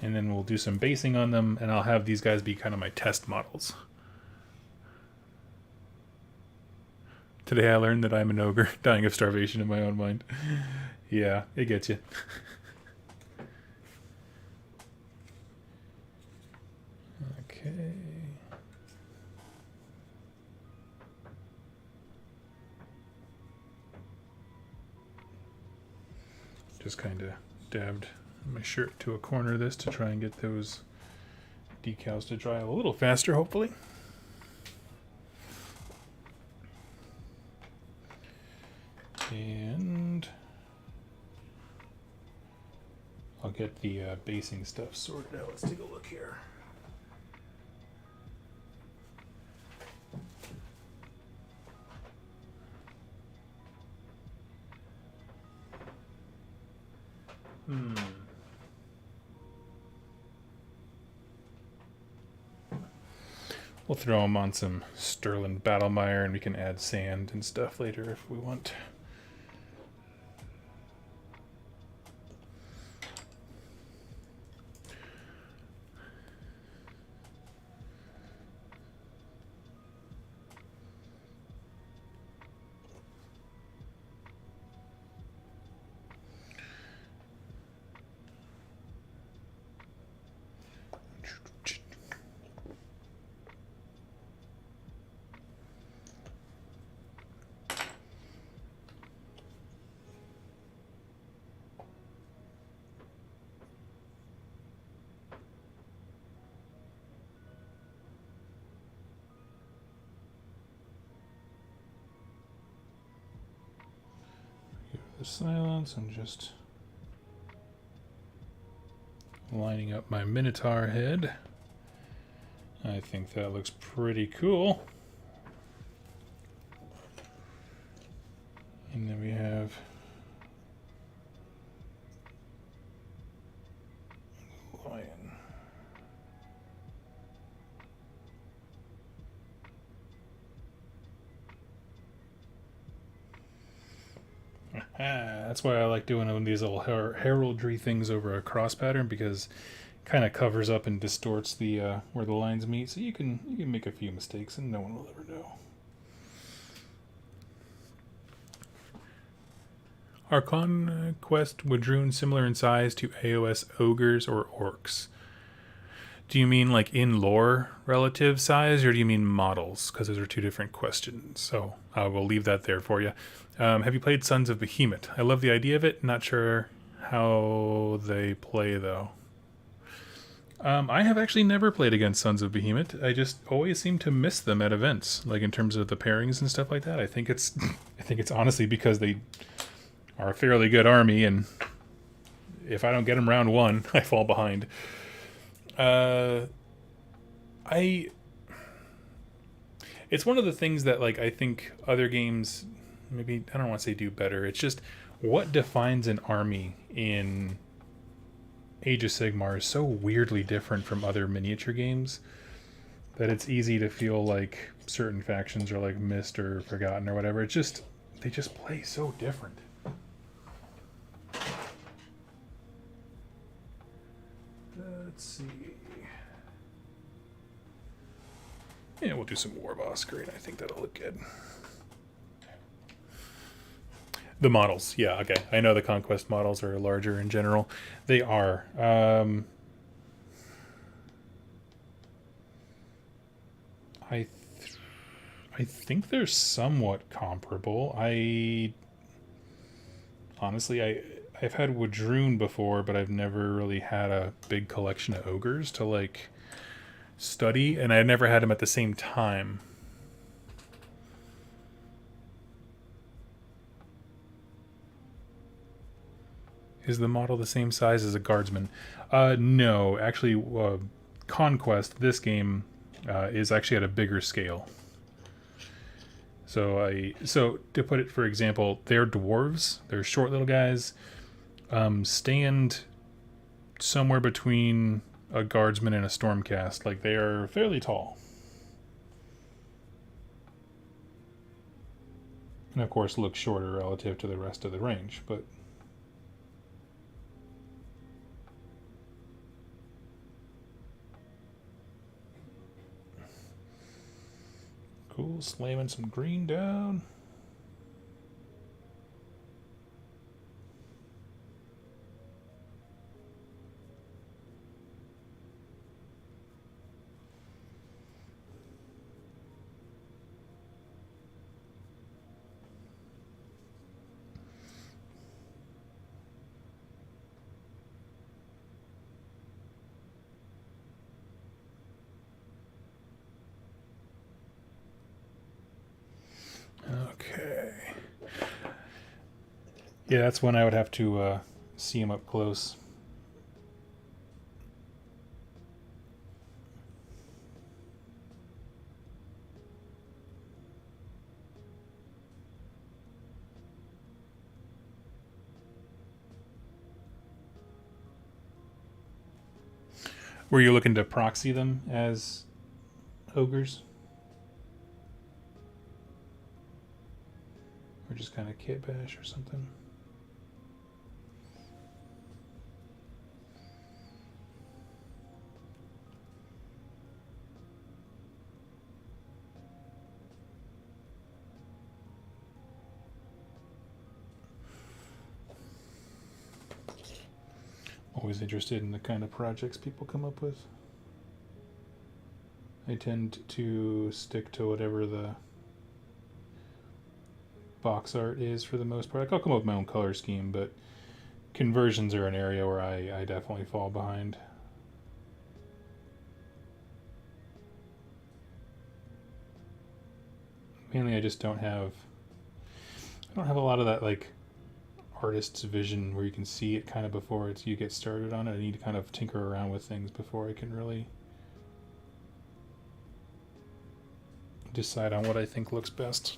And then we'll do some basing on them, and I'll have these guys be kind of my test models. Today I learned that I'm an ogre, dying of starvation in my own mind. Yeah, it gets you. Okay. Just kind of dabbed my shirt to a corner of this to try and get those decals to dry a little faster, hopefully. And I'll get the basing stuff sorted out. Let's take a look here. We'll throw them on some Sterling Battlemire, and we can add sand and stuff later if we want. silence and just lining up my Minotaur head. I think that looks pretty cool. And then we have lion. That's why I like doing these little heraldry things over a cross pattern, because it kind of covers up and distorts the where the lines meet, so you can make a few mistakes and no one will ever know. Are Conquest Wadroon similar in size to AOS ogres or orcs? Do you mean like in lore relative size, or do you mean models? Because those are two different questions. So I will leave that there for you. Have you played Sons of Behemoth? I love the idea of it. Not sure how they play though. I have actually never played against Sons of Behemoth. I just always seem to miss them at events, like in terms of the pairings and stuff like that. I think it's honestly because they are a fairly good army, and if I don't get them round one, I fall behind. It's one of the things that, like, I think other games, maybe, I don't want to say do better. It's just what defines an army in Age of Sigmar is so weirdly different from other miniature games that it's easy to feel like certain factions are like missed or forgotten or whatever. It's just, they just play so different. Let's see. Yeah, we'll do some War Boss Green. I think that'll look good. The models, yeah, okay. I know the Conquest models are larger in general. They are. I think they're somewhat comparable. Honestly, I've had Wadroon before, but I've never really had a big collection of ogres to like study, and I never had them at the same time. Is the model the same size as a guardsman? No, actually, Conquest, this game, is actually at a bigger scale. So to put it, for example, they're dwarves. They're short little guys. Stand somewhere between a guardsman and a stormcast. Like, they are fairly tall. And of course look shorter relative to the rest of the range, but cool, slamming some green down. Okay. Yeah, that's when I would have to see him up close. Were you looking to proxy them as ogres? Or just kind of kit bash or something? Always interested in the kind of projects people come up with. I tend to stick to whatever the box art is for the most part. Like, I'll come up with my own color scheme, but conversions are an area where I definitely fall behind. Mainly I just don't have a lot of that like artist's vision where you can see it kind of before you get started on it. I need to kind of tinker around with things before I can really decide on what I think looks best.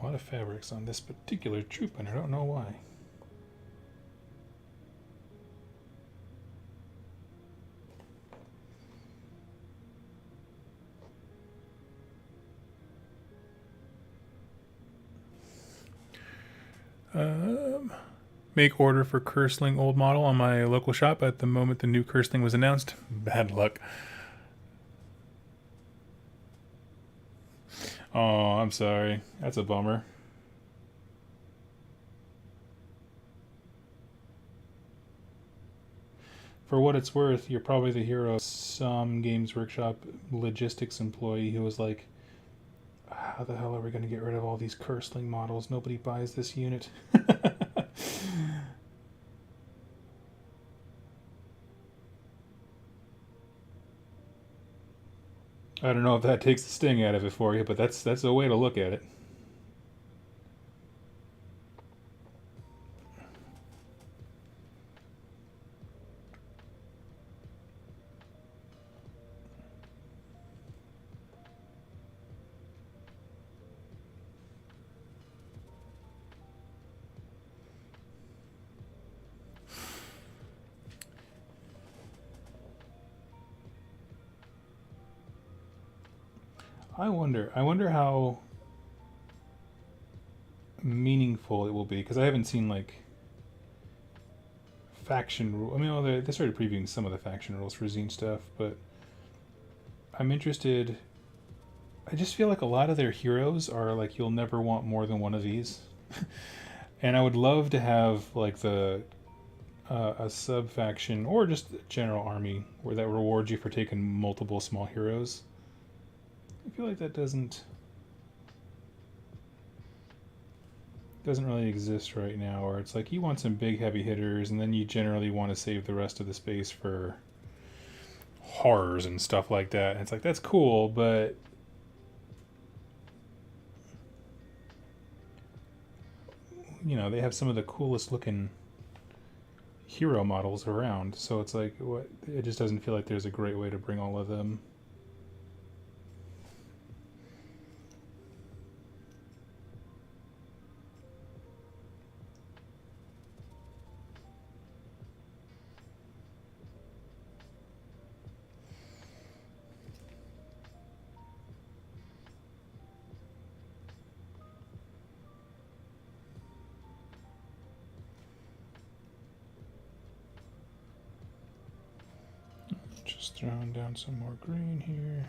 A lot of fabrics on this particular troop, and I don't know why. Make order for Curseling old model on my local shop at the moment the new Curseling was announced. Bad luck. Oh, I'm sorry. That's a bummer. For what it's worth, you're probably the hero of some Games Workshop logistics employee who was like, how the hell are we going to get rid of all these Curseling models? Nobody buys this unit. I don't know if that takes the sting out of it for you, but that's a way to look at it. I wonder how meaningful it will be, because I haven't seen like faction rule. I mean, well, they started previewing some of the faction rules for Zine stuff, but I'm interested. I just feel like a lot of their heroes are like, you'll never want more than one of these. And I would love to have like the a sub faction or just a general army where that rewards you for taking multiple small heroes. I feel like that doesn't really exist right now, or it's like you want some big heavy hitters and then you generally want to save the rest of the space for horrors and stuff like that. And it's like, that's cool, but you know, they have some of the coolest looking hero models around, so it's like, what, it just doesn't feel like there's a great way to bring all of them. Just throwing down some more green here.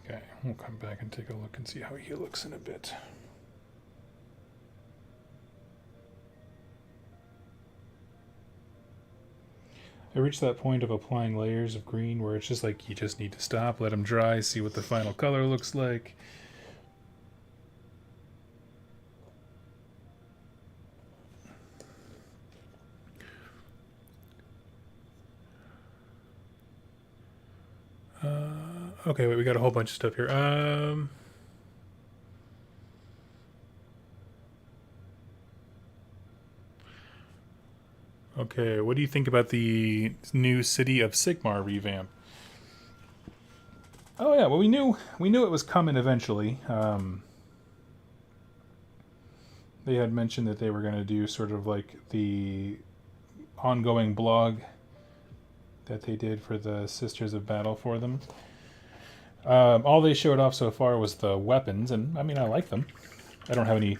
Okay, we'll come back and take a look and see how he looks in a bit. I reached that point of applying layers of green where it's just like, you just need to stop, let them dry, see what the final color looks like. Okay, wait, we got a whole bunch of stuff here. Okay, what do you think about the new City of Sigmar revamp? Oh yeah, well we knew it was coming eventually. They had mentioned that they were going to do sort of like the ongoing blog that they did for the Sisters of Battle for them. All they showed off so far was the weapons, and I mean, I like them. I don't have any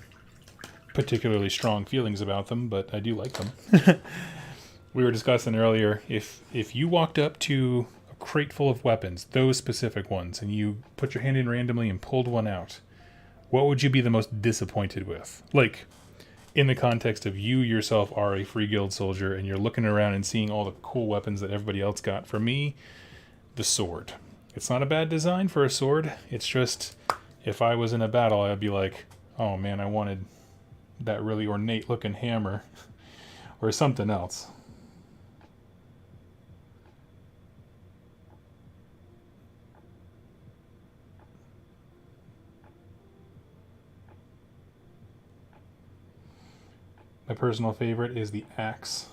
particularly strong feelings about them, but I do like them. we were discussing earlier, if you walked up to a crate full of weapons, those specific ones, and you put your hand in randomly and pulled one out, what would you be the most disappointed with? Like, in the context of you yourself are a free guild soldier and you're looking around and seeing all the cool weapons that everybody else got. For me, the sword. It's not a bad design for a sword. It's just, if I was in a battle, I'd be like, oh man, I wanted that really ornate looking hammer or something else. My personal favorite is the axe.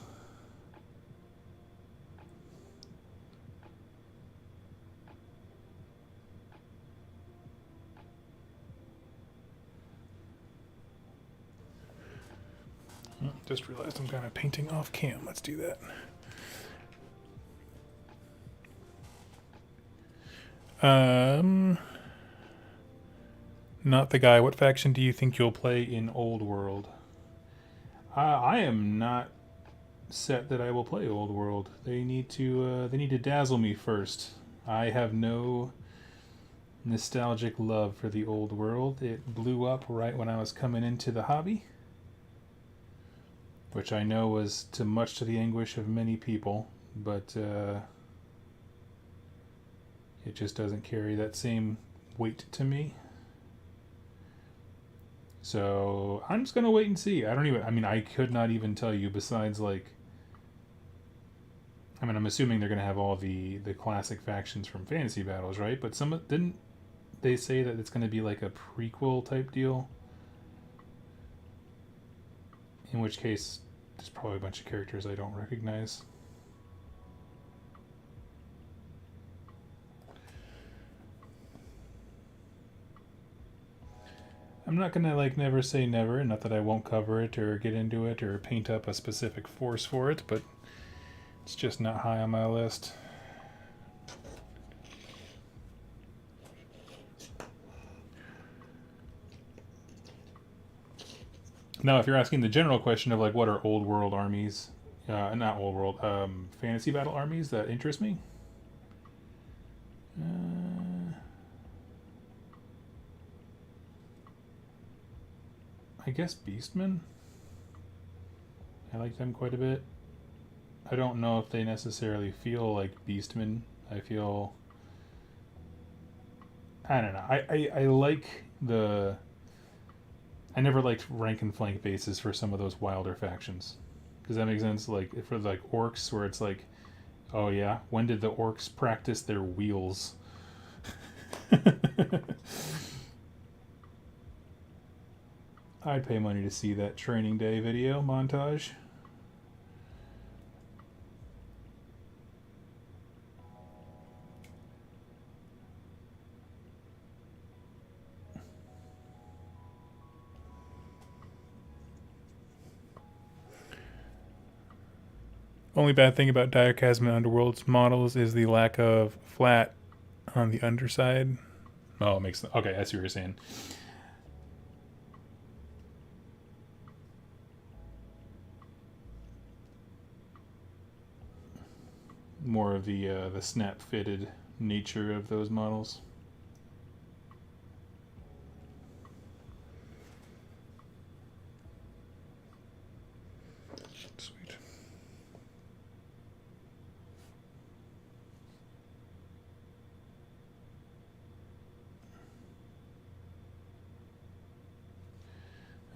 Just realized I'm kind of painting off cam. Let's do that. Not the guy. What faction do you think you'll play in Old World? I am not set that I will play Old World. They need to dazzle me first. I have no nostalgic love for the Old World. It blew up right when I was coming into the hobby, which I know was much to the anguish of many people, but it just doesn't carry that same weight to me. So I'm just gonna wait and see. I could not even tell you, besides I'm assuming they're gonna have all the classic factions from Fantasy Battles, right? But didn't they say that it's gonna be like a prequel type deal? In which case, there's probably a bunch of characters I don't recognize. I'm not gonna never say never, not that I won't cover it or get into it or paint up a specific force for it, but it's just not high on my list. Now, if you're asking the general question of what are old world armies, not old world, fantasy battle armies that interest me, I guess Beastmen. I like them quite a bit. I don't know if they necessarily feel like Beastmen. I don't know. I like the... I never liked rank and flank bases for some of those wilder factions. Does that make sense? For orcs, where it's oh yeah, when did the orcs practice their wheels? I'd pay money to see that training day video montage. Only bad thing about Diachasm and Underworld's models is the lack of flat on the underside. Oh, it makes... Okay, I see what you're saying. More of the snap-fitted nature of those models. Sweet.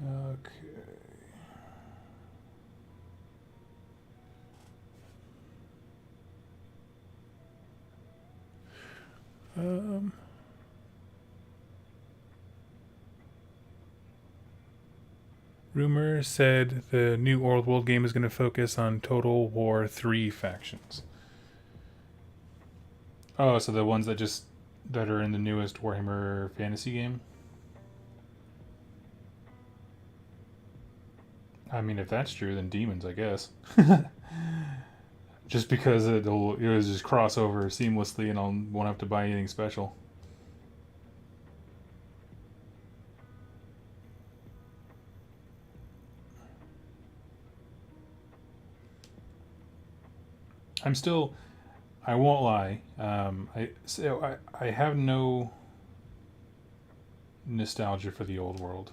Okay. Rumor said the new Old World game is going to focus on Total War 3 factions. Oh, so the ones that are in the newest Warhammer Fantasy game? I mean, if that's true, then demons, I guess. Just because it'll just cross over seamlessly and I won't have to buy anything special. I'm still. I won't lie. I have no nostalgia for the old world,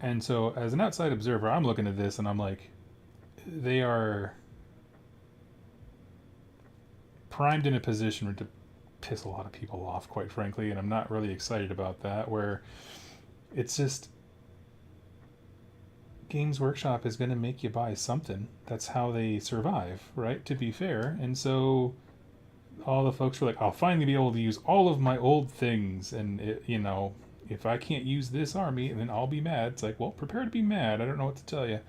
and so as an outside observer, I'm looking at this and I'm like, they are primed in a position to piss a lot of people off, quite frankly, and I'm not really excited about that. Where it's just Games Workshop is going to make you buy something. That's how they survive, right? To be fair. And so all the folks were like, I'll finally be able to use all of my old things. And, if I can't use this army, then I'll be mad. It's like, well, prepare to be mad. I don't know what to tell you.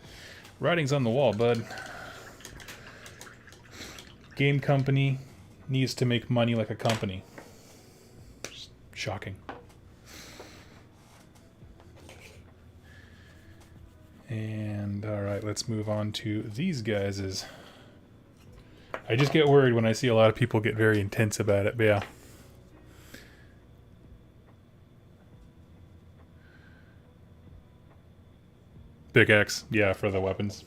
Writing's on the wall, bud. Game company needs to make money like a company. Just shocking. And alright, let's move on to these guys'. I just get worried when I see a lot of people get very intense about it, but yeah. Pickaxe, yeah, for the weapons.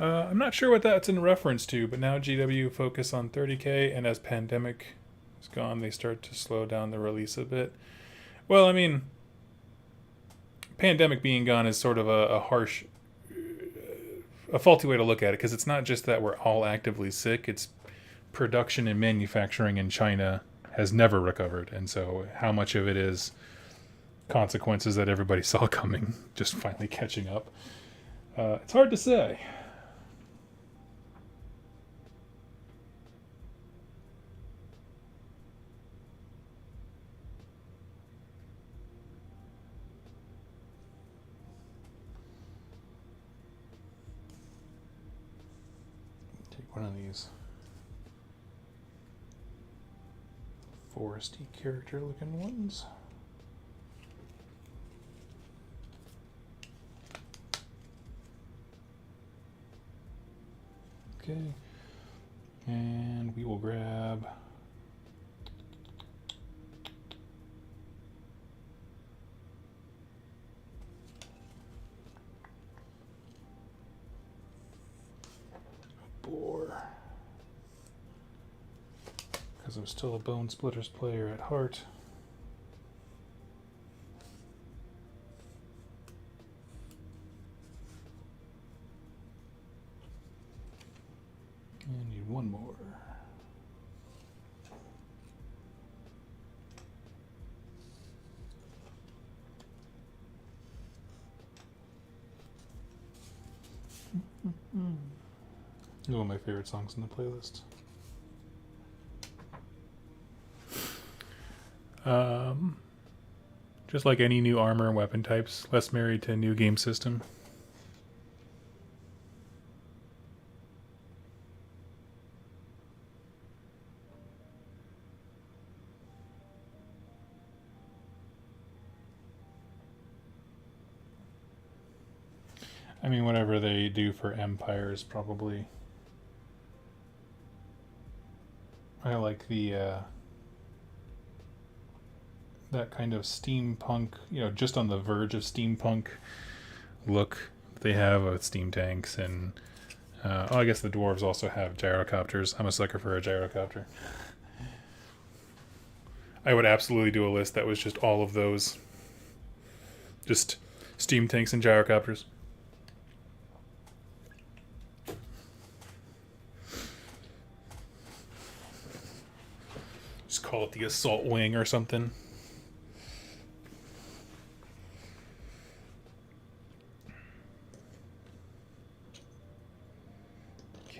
I'm not sure what that's in reference to, but now GW focus on 30k, and as pandemic is gone, they start to slow down the release a bit. Well, I mean, pandemic being gone is sort of a harsh, a faulty way to look at it, because it's not just that we're all actively sick, it's production and manufacturing in China has never recovered, and so how much of it is consequences that everybody saw coming just finally catching up? It's hard to say. One of these foresty character looking ones. Okay, and we will grab boar, because I'm still a Bone Splitters player at heart. I need one more. One of my favorite songs in the playlist. Just like any new armor and weapon types, less married to a new game system. I mean, whatever they do for Empire is probably... I like the that kind of steampunk, just on the verge of steampunk look they have with steam tanks, and I guess the dwarves also have gyrocopters. I'm a sucker for a gyrocopter. I would absolutely do a list that was just all of those. Just steam tanks and gyrocopters. Just call it the assault wing or something.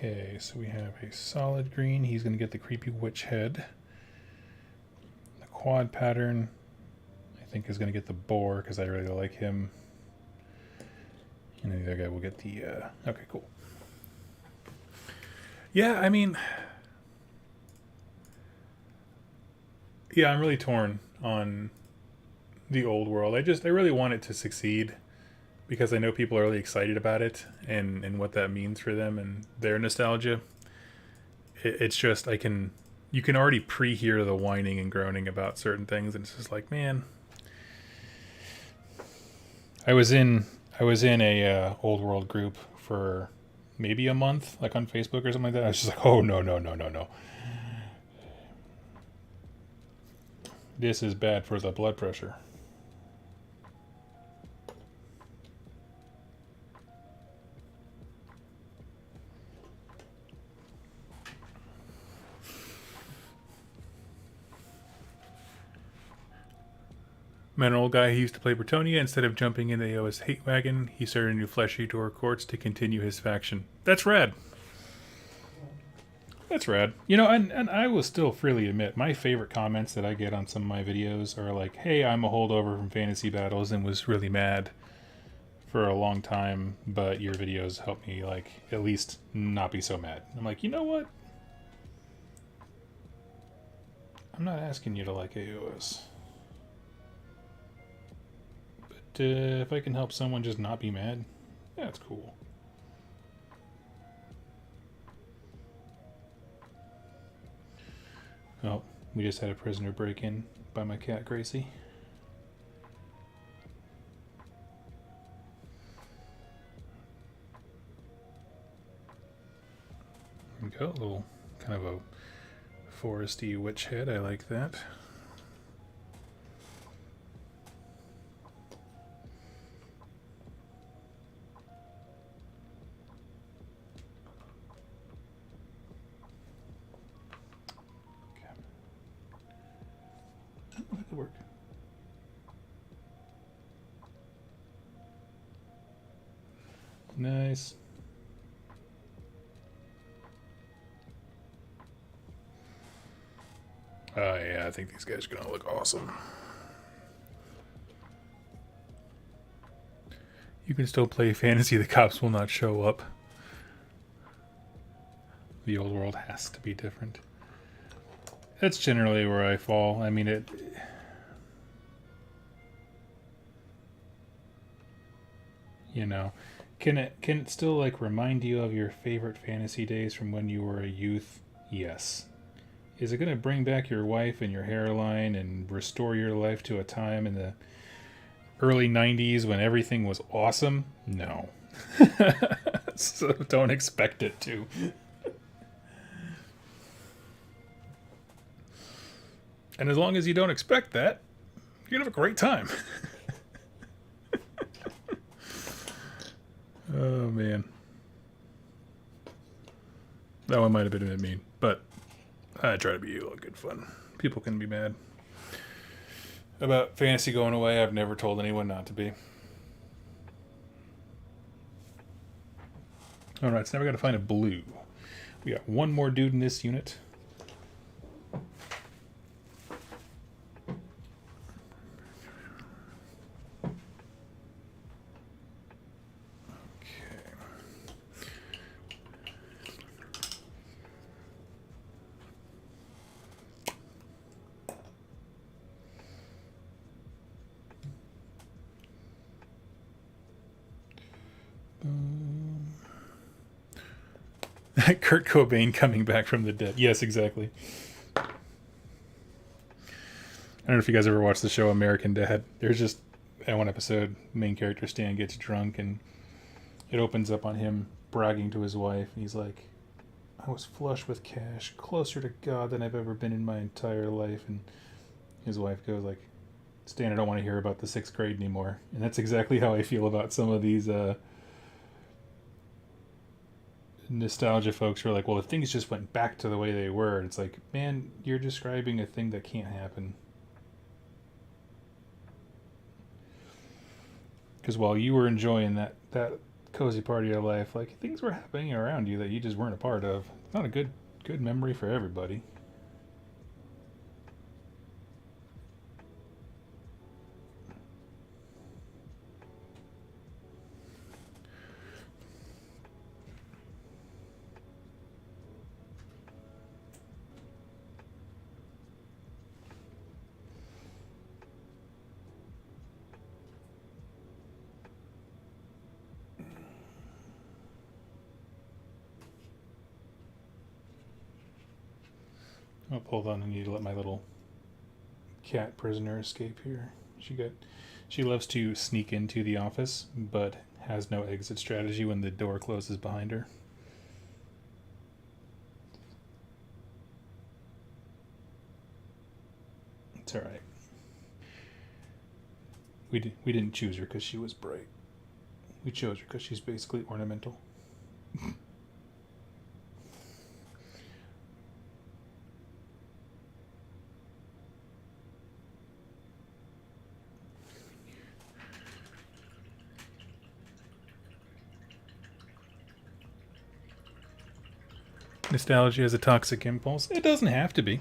Okay, so we have a solid green. He's going to get the creepy witch head. The quad pattern, I think, is going to get the boar because I really like him. And the other guy will get the... okay, cool. Yeah, I mean... Yeah, I'm really torn on the old world. I really want it to succeed because I know people are really excited about it and what that means for them and their nostalgia. It's just you can already pre-hear the whining and groaning about certain things, and it's just like, man. I was in a old world group for maybe a month, like on Facebook or something like that. I was just like, oh no no no no no, this is bad for the blood pressure. Met an old guy who used to play Bretonia. Instead of jumping in the AOS hate wagon, he started a new fleshy door courts to continue his faction. That's rad. That's rad. You know, and I will still freely admit, my favorite comments that I get on some of my videos are like, hey, I'm a holdover from Fantasy Battles and was really mad for a long time, but your videos help me, like, at least not be so mad. I'm like, you know what? I'm not asking you to like AOS. If I can help someone just not be mad, yeah, that's cool. Oh, we just had a prisoner break in by my cat Gracie. There we go, a little kind of a foresty witch head. I like that. Work. Nice. Yeah, I think these guys are gonna look awesome. You can still play fantasy, the cops will not show up. The old world has to be different. That's generally where I fall. I mean, you know, can it still like remind you of your favorite fantasy days from when you were a youth? Yes. Is it going to bring back your wife and your hairline and restore your life to a time in the early 90s when everything was awesome? No. So don't expect it to. And as long as you don't expect that, you're going to have a great time. Oh, man. That one might have been a bit mean, but I try to be a little good fun. People can be mad about fantasy going away. I've never told anyone not to be. Alright, so now we got to find a blue. We got one more dude in this unit. Kurt Cobain coming back from the dead. Yes, exactly. I don't know if you guys ever watched the show American Dad. There's just, at one episode, main character Stan gets drunk and it opens up on him bragging to his wife. He's like, I was flush with cash, closer to God than I've ever been in my entire life. And his wife goes like, Stan, I don't want to hear about the 6th grade anymore. And that's exactly how I feel about some of these nostalgia folks who are like, well, if things just went back to the way they were, and it's like, man, you're describing a thing that can't happen. Because while you were enjoying that cozy part of your life, like, things were happening around you that you just weren't a part of. It's not a good memory for everybody. Oh, hold on, I need to let my little cat prisoner escape here. She loves to sneak into the office, but has no exit strategy when the door closes behind her. It's all right. We didn't choose her because she was bright. We chose her because she's basically ornamental. Nostalgia is a toxic impulse. It doesn't have to be.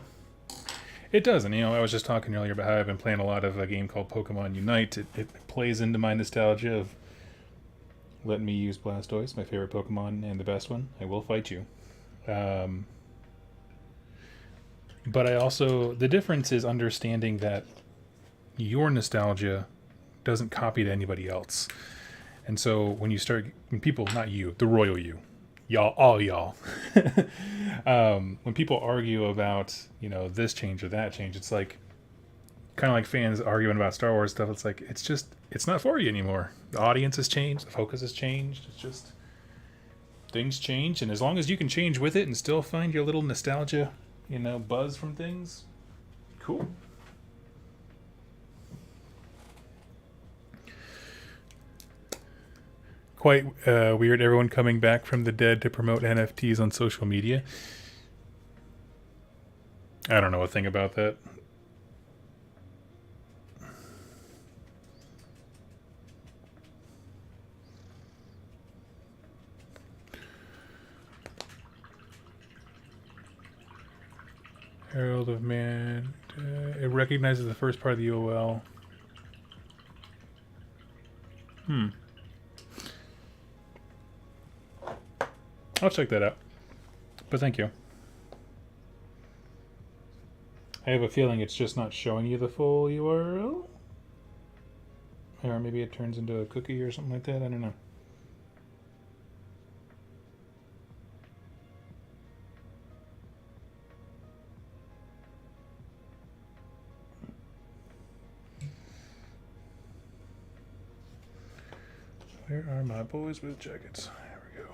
It doesn't. You know, I was just talking earlier about how I've been playing a lot of a game called Pokemon Unite. It plays into my nostalgia of letting me use Blastoise, my favorite Pokemon and the best one. I will fight you. But I also, the difference is understanding that your nostalgia doesn't copy to anybody else. And so when people, not you, the royal you, y'all, all y'all, when people argue about, this change or that change, it's like, kind of like fans arguing about Star Wars stuff. It's like, it's not for you anymore. The audience has changed. The focus has changed. It's just, things change. And as long as you can change with it and still find your little nostalgia, buzz from things, cool. Quite weird, everyone coming back from the dead to promote NFTs on social media. I don't know a thing about that. Herald of Man. It recognizes the first part of the UOL. I'll check that out. But thank you. I have a feeling it's just not showing you the full URL. Or maybe it turns into a cookie or something like that. I don't know. Where are my boys with jackets? There we go.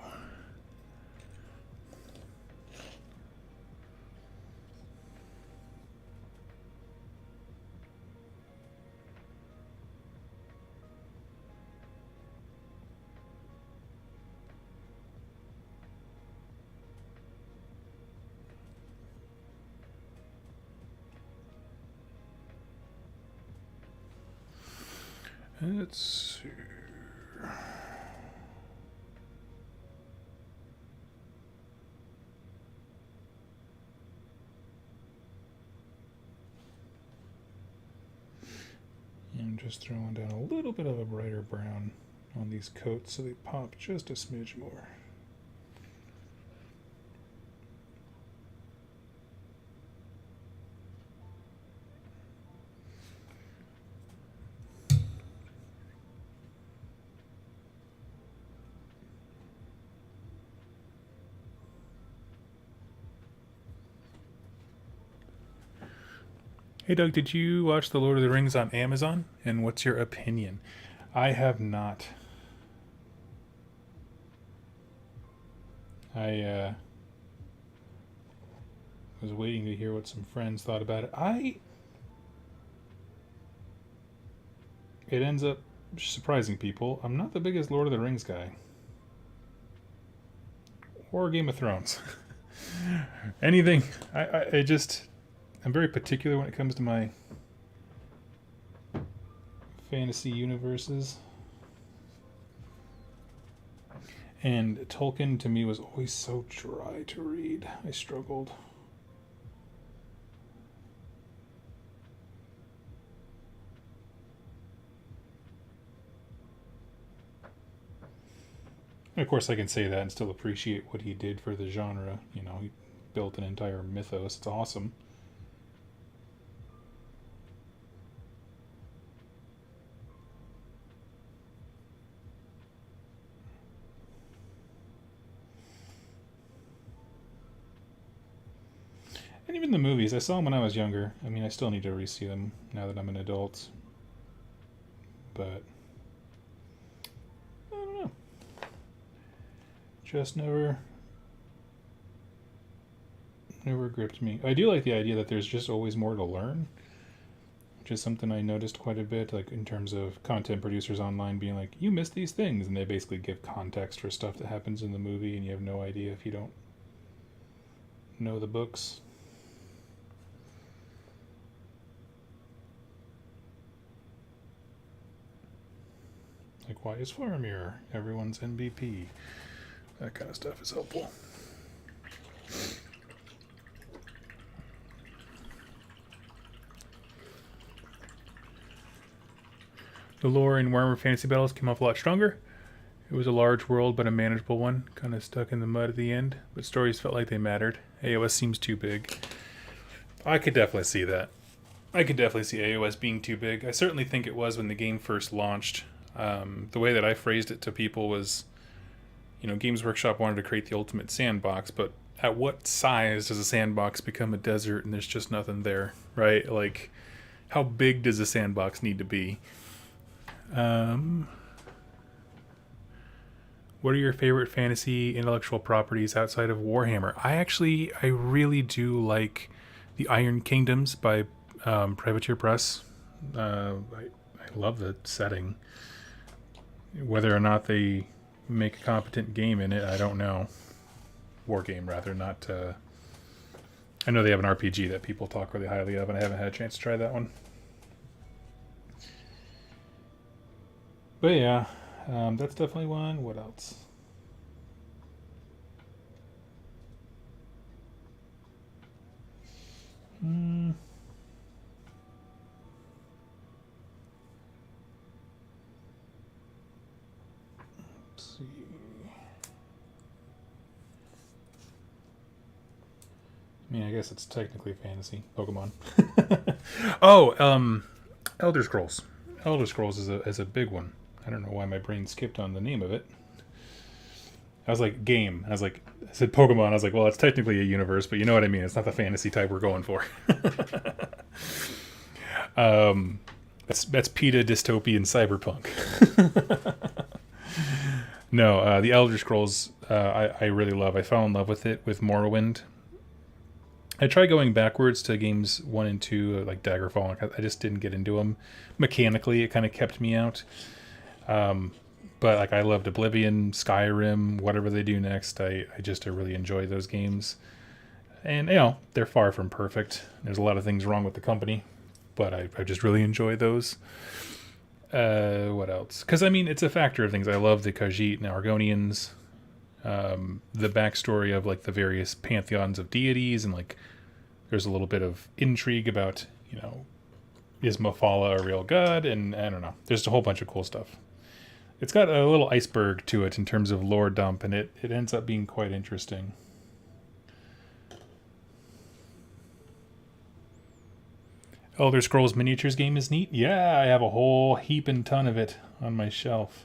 Let's see. I'm just throwing down a little bit of a brighter brown on these coats so they pop just a smidge more. Hey Doug, did you watch The Lord of the Rings on Amazon? And what's your opinion? I have not. I was waiting to hear what some friends thought about it. It ends up surprising people. I'm not the biggest Lord of the Rings guy. Or Game of Thrones. Anything. I'm very particular when it comes to my fantasy universes. And Tolkien to me was always so dry to read. I struggled. And of course I can say that and still appreciate what he did for the genre. He built an entire mythos. It's awesome. And even the movies. I saw them when I was younger. I mean, I still need to re-see them now that I'm an adult. But I don't know. Just never gripped me. I do like the idea that there's just always more to learn, which is something I noticed quite a bit, like in terms of content producers online being like, you missed these things, and they basically give context for stuff that happens in the movie and you have no idea if you don't know the books. Like, why is Faramir everyone's MVP? That kind of stuff is helpful. The lore in Warhammer Fantasy Battles came off a lot stronger. It was a large world, but a manageable one, kind of stuck in the mud at the end, but stories felt like they mattered. AOS seems too big. I could definitely see that. I could definitely see AOS being too big. I certainly think it was when the game first launched. The way that I phrased it to people was, you know, Games Workshop wanted to create the ultimate sandbox, but at what size does a sandbox become a desert and there's just nothing there, right? Like, how big does a sandbox need to be? What are your favorite fantasy intellectual properties outside of Warhammer? I really do like the Iron Kingdoms by Privateer Press. I love the setting. Whether or not they make a competent game in it, I don't know. War game, rather, not... I know they have an RPG that people talk really highly of, and I haven't had a chance to try that one. But yeah, that's definitely one. What else? Let's see. I mean, I guess it's technically fantasy. Pokemon. Elder Scrolls. Elder Scrolls is a big one. I don't know why my brain skipped on the name of it. I was like, game. I said Pokemon. I was like, well, it's technically a universe, but you know what I mean. It's not the fantasy type we're going for. That's PETA dystopian cyberpunk. No, the Elder Scrolls I really love. I fell in love with it with Morrowind. I tried going backwards to games 1 and 2, like Daggerfall. I just didn't get into them. Mechanically, it kind of kept me out. But like I loved Oblivion, Skyrim, whatever they do next. I really enjoy those games. And, you know, they're far from perfect. There's a lot of things wrong with the company. But I just really enjoy those. What else? Because, I mean, it's a factor of things. I love the Khajiit and Argonians. The backstory of like the various pantheons of deities, and like there's a little bit of intrigue about, you know, is Mephala a real god? And I don't know. There's a whole bunch of cool stuff. It's got a little iceberg to it in terms of lore dump, and it ends up being quite interesting. Elder Scrolls miniatures game is neat. Yeah, I have a whole heap and ton of it on my shelf.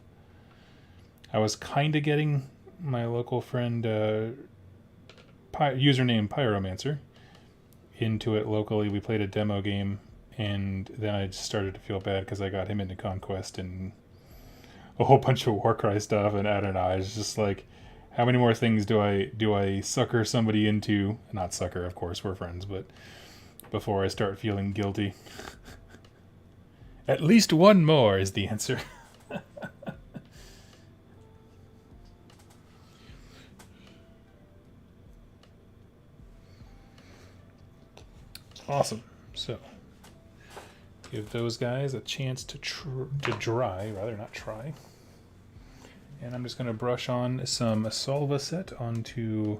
I was kind of getting my local friend, username Pyromancer, into it locally. We played a demo game, and then I just started to feel bad because I got him into Conquest and a whole bunch of Warcry stuff, and I don't know. I was just like, how many more things do I sucker somebody into? Not sucker, of course, we're friends, but before I start feeling guilty. At least one more is the answer. Awesome. So, give those guys a chance to dry, rather not try. And I'm just going to brush on some Salva set onto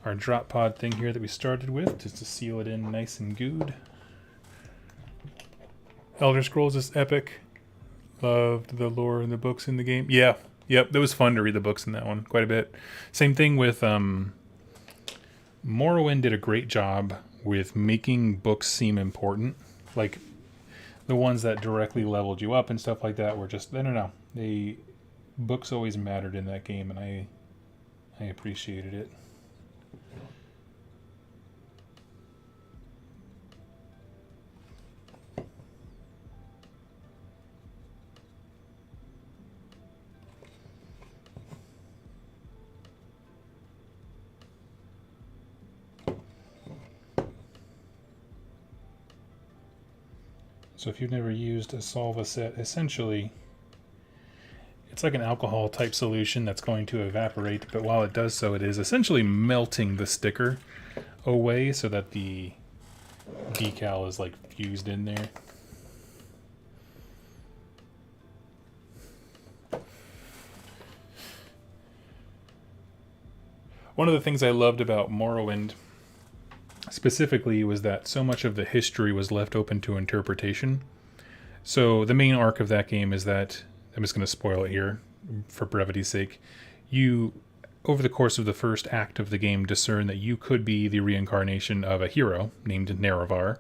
our drop pod thing here that we started with, just to seal it in nice and good. Elder Scrolls is epic. Loved the lore and the books in the game. Yeah, yep, it was fun to read the books in that one quite a bit. Same thing with Morrowind did a great job with making books seem important. Like the ones that directly leveled you up and stuff like that were just, I don't know. Books always mattered in that game, and I appreciated it. So if you've never used a Solva set, essentially it's like an alcohol type solution that's going to evaporate, but while it does so, it is essentially melting the sticker away so that the decal is like fused in there. One of the things I loved about Morrowind specifically was that so much of the history was left open to interpretation. So the main arc of that game is that, I'm just going to spoil it here for brevity's sake, you, over the course of the first act of the game, discern that you could be the reincarnation of a hero named Nerevar.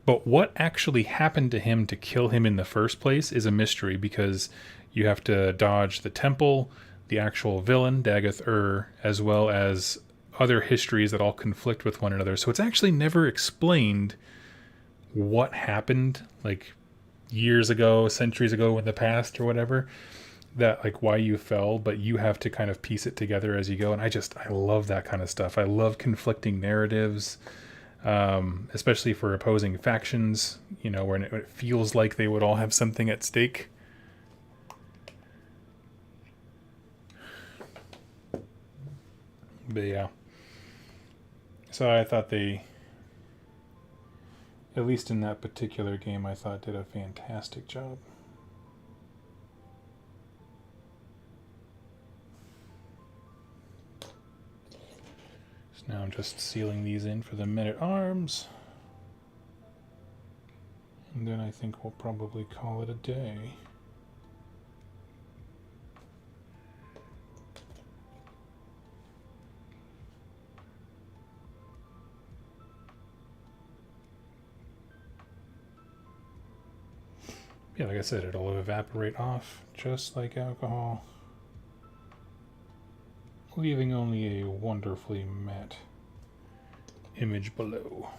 But what actually happened to him to kill him in the first place is a mystery, because you have to dodge the temple, the actual villain, Dagath as well as other histories that all conflict with one another. So it's actually never explained what happened, like years ago, centuries ago in the past or whatever, that like why you fell, but you have to kind of piece it together as you go. And I love that kind of stuff. I love conflicting narratives, especially for opposing factions, you know, when it feels like they would all have something at stake. But yeah, so I thought they, at least in that particular game, I thought did a fantastic job. So now I'm just sealing these in for the men-at-arms. And then I think we'll probably call it a day. Yeah, like I said, it'll evaporate off just like alcohol, leaving only a wonderfully matte image below.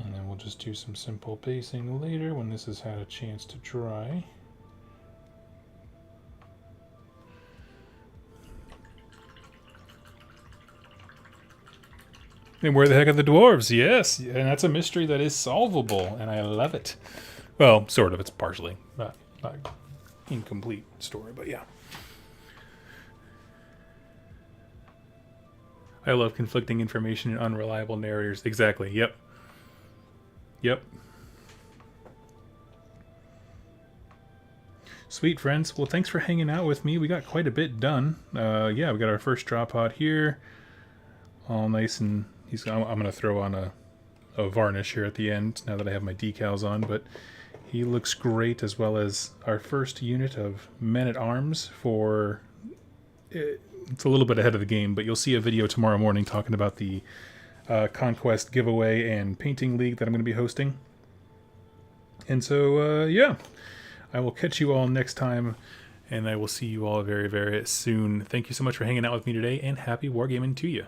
And then we'll just do some simple basing later when this has had a chance to dry. And where the heck are the dwarves? Yes, and that's a mystery that is solvable, and I love it. Well, sort of. It's partially. Not incomplete story, but yeah. I love conflicting information and unreliable narrators. Exactly, yep. Yep. Sweet, friends. Well, thanks for hanging out with me. We got quite a bit done. Yeah, we got our first drop pod here. All nice and... I'm going to throw on a varnish here at the end now that I have my decals on, but he looks great, as well as our first unit of men-at-arms for... It's a little bit ahead of the game, but you'll see a video tomorrow morning talking about the Conquest giveaway and painting league that I'm going to be hosting. And so, yeah, I will catch you all next time, and I will see you all very, very soon. Thank you so much for hanging out with me today, and happy wargaming to you.